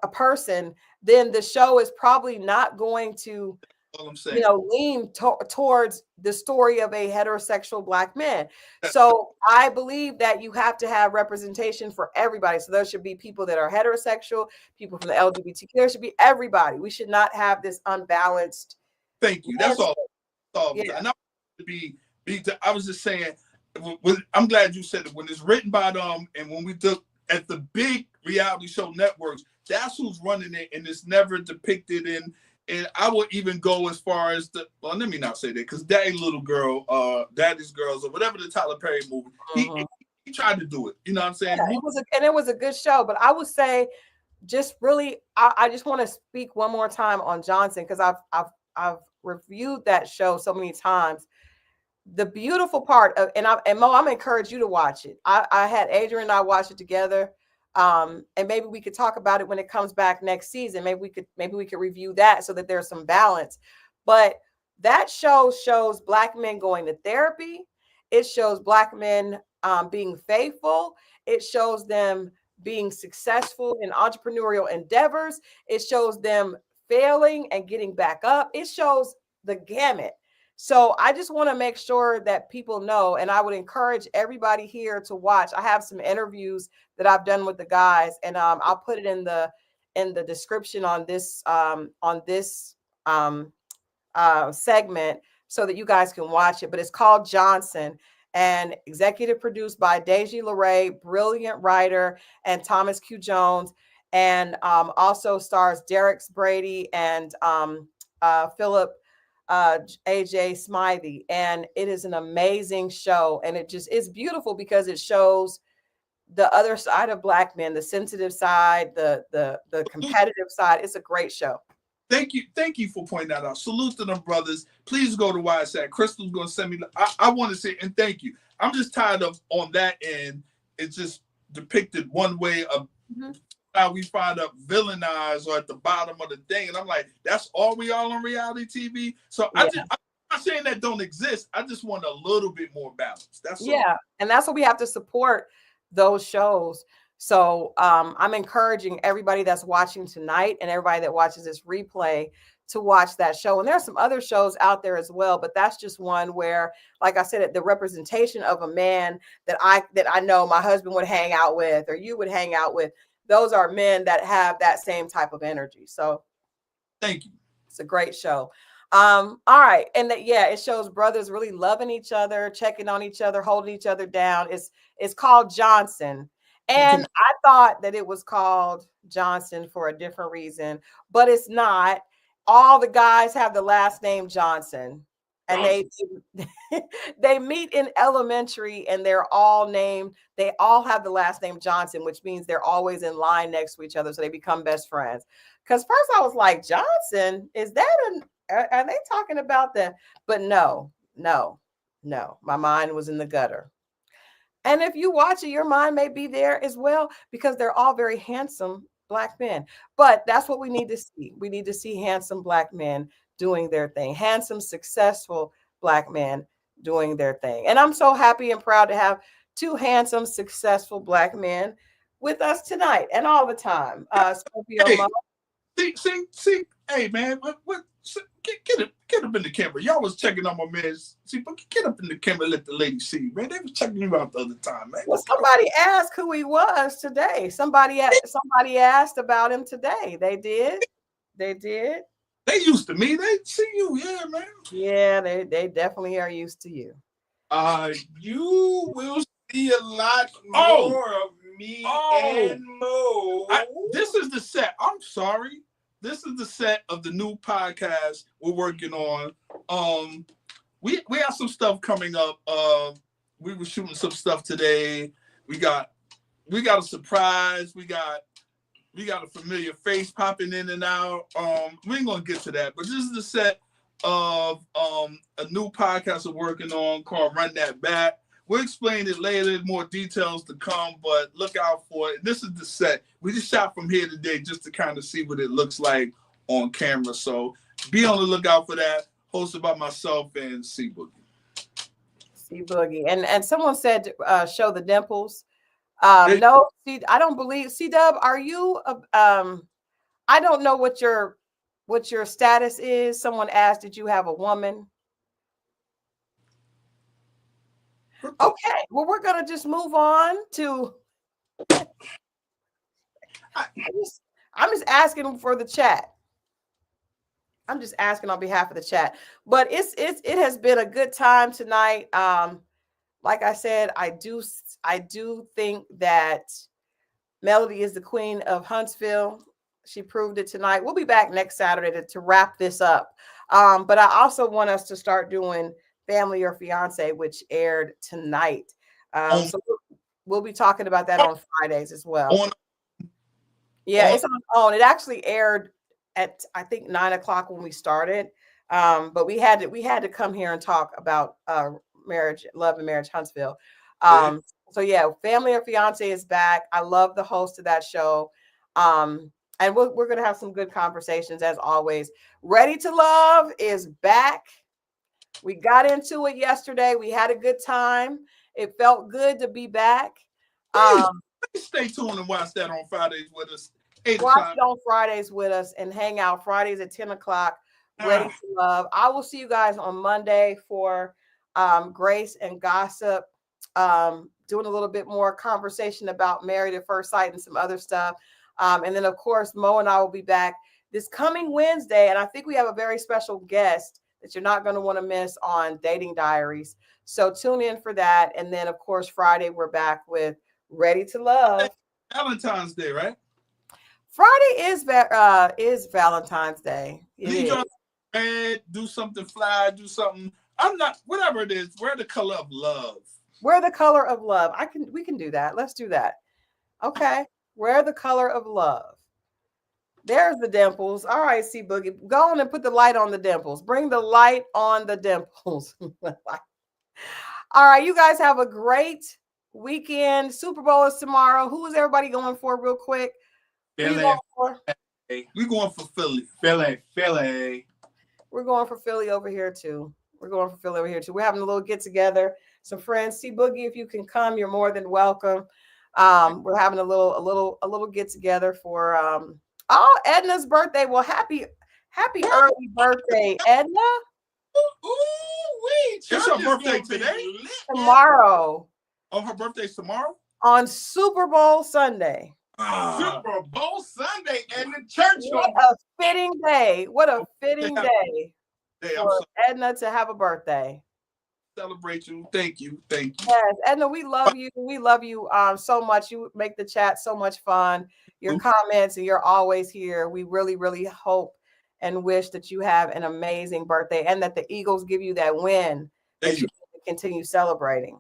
a person, then the show is probably not going to lean towards the story of a heterosexual black man. So I believe that you have to have representation for everybody. So there should be people that are heterosexual, people from the LGBTQ. There should be everybody. We should not have this unbalanced. Thank you. That's all. Yeah. And I was just saying, I'm glad you said it. When it's written by them, and when we look at the big reality show networks, that's who's running it, and it's never depicted in. And I would even go as far as let me not say that, because Daddy's Girls, or whatever the Tyler Perry movie, he tried to do it. You know what I'm saying? Yeah, it was a good show. But I would say, just really, I just want to speak one more time on Johnson, because I've reviewed that show so many times. The beautiful part of, and Mo, I'm gonna encourage you to watch it. I had Adrian and I watch it together. And maybe we could talk about it when it comes back next season. Maybe we could review that so that there's some balance. But that show shows Black men going to therapy. It shows Black men being faithful. It shows them being successful in entrepreneurial endeavors. It shows them failing and getting back up. It shows the gamut. So I just want to make sure that people know, and I would encourage everybody here to watch. I have some interviews that I've done with the guys, and I'll put it in the description on this segment so that you guys can watch it. But it's called Johnson, and executive produced by Deji LeRae, brilliant writer, and Thomas Q. Jones, and also stars Derek Brady and Philip AJ Smythe. And it is an amazing show, and it's beautiful because it shows the other side of Black men, the sensitive side, the competitive side. It's a great show. Thank you for pointing that out. Salute to them brothers. Please go to YSAT. Crystal's going to send me. I want to say, and thank you. I'm just tired of on that end. It's just depicted one way of how we find up villainized or at the bottom of the thing. And I'm like, that's all we all on reality TV. So I'm not saying that don't exist. I just want a little bit more balance. That's all. And that's what we have to support, those shows. So I'm encouraging everybody that's watching tonight and everybody that watches this replay to watch that show. And there are some other shows out there as well, but that's just one where, like I said, the representation of a man that I know my husband would hang out with, or you would hang out with. Those are men that have that same type of energy. So thank you. It's a great show. All right. And it shows brothers really loving each other, checking on each other, holding each other down. It's called Johnson. And I thought that it was called Johnson for a different reason, but it's not. All the guys have the last name Johnson, and they meet in elementary, and they're all named. They all have the last name Johnson, which means they're always in line next to each other, so they become best friends. Because first I was like, Johnson, is that are they talking about that? But no, my mind was in the gutter. And if you watch it, your mind may be there as well, because they're all very handsome Black men. But that's what we need to see. We need to see handsome Black men doing their thing, handsome, successful Black men doing their thing. And I'm so happy and proud to have two handsome, successful Black men with us tonight and all the time. Scorpio Moe. See, hey man, get up in the camera. Y'all was checking on my man. See, but get up in the camera, let the lady see, man. They was checking you out the other time, man. Well, somebody asked who he was today. Somebody asked about him today. They did. They used to me. They see you, yeah, man. Yeah, they definitely are used to you. You will see a lot more of me and Mo. This is the set. I'm sorry. This is the set of the new podcast we're working on. We have some stuff coming up. We were shooting some stuff today. We got a surprise. We got a familiar face popping in and out. We ain't gonna get to that, but this is the set of a new podcast we're working on called Run That Back. We'll explain it later, more details to come, but look out for it. This is the set. We just shot from here today just to kind of see what it looks like on camera. So be on the lookout for that. Hosted by myself and C Boogie. C Boogie. And someone said show the dimples. No, I don't believe. C Dub, are you I don't know what your status is. Someone asked, did you have a woman? Okay, well, we're gonna just move on to. I'm just asking for the chat. I'm just asking on behalf of the chat. But it has been a good time tonight. Like I said, I do think that Melody is the queen of Huntsville. She proved it tonight. We'll be back next Saturday to wrap this up. But I also want us to start doing Family or Fiance, which aired tonight. So we'll be talking about that on Fridays as well. It's on. It actually aired at, I think, 9:00 when we started. But we had to come here and talk about Love and Marriage Huntsville. So yeah, Family or Fiance is back. I love the host of that show. And we're going to have some good conversations as always. Ready to Love is back. We got into it yesterday. We had a good time. It felt good to be back. Stay tuned and watch that on Fridays with us. 8 Watch o'clock. it on Fridays with us and hang out Fridays at 10 o'clock. Ready to Love. I will see you guys on Monday for Grace and Gossip. Doing a little bit more conversation about Married at First Sight and some other stuff. And then, of course, Mo and I will be back this coming Wednesday. And I think we have a very special guest that you're not going to want to miss on Dating Diaries. So tune in for that. And then, of course, Friday, we're back with Ready to Love. Valentine's Day, right? Friday is Valentine's Day. Do something fly, do something. I'm not, whatever it is, wear the color of love. Wear the color of love. We can do that. Let's do that. Okay. Wear the color of love. There's the dimples. All right, C Boogie. Go on and put the light on the dimples. Bring the light on the dimples. All right, you guys have a great weekend. Super Bowl is tomorrow. Who is everybody going for real quick? Philly. We're going for Philly. Philly. We're going for Philly over here too. We're having a little get together. Some friends. C Boogie, if you can come, you're more than welcome. We're having a little get together for Edna's birthday. Well, happy early birthday, Edna. It's her birthday today? Tomorrow. Oh, her birthday's tomorrow? On Super Bowl Sunday. Super Bowl Sunday and the church. What a fitting day. What a fitting day for Edna to have a birthday. Celebrate you. Thank you. Yes, Edna, we love you. We love you so much. You make the chat so much fun. Your comments, and you're always here. We really, really hope and wish that you have an amazing birthday and that the Eagles give you that win that you can continue celebrating.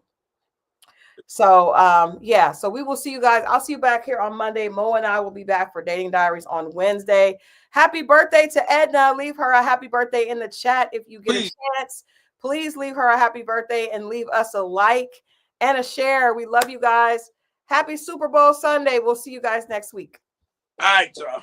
So so we will see you guys. I'll see you back here on Monday. Mo and I will be back for Dating Diaries on Wednesday. Happy birthday to Edna. Leave her a happy birthday in the chat if you get a chance. Please leave her a happy birthday and leave us a like and a share. We love you guys. Happy Super Bowl Sunday. We'll see you guys next week. All right, y'all.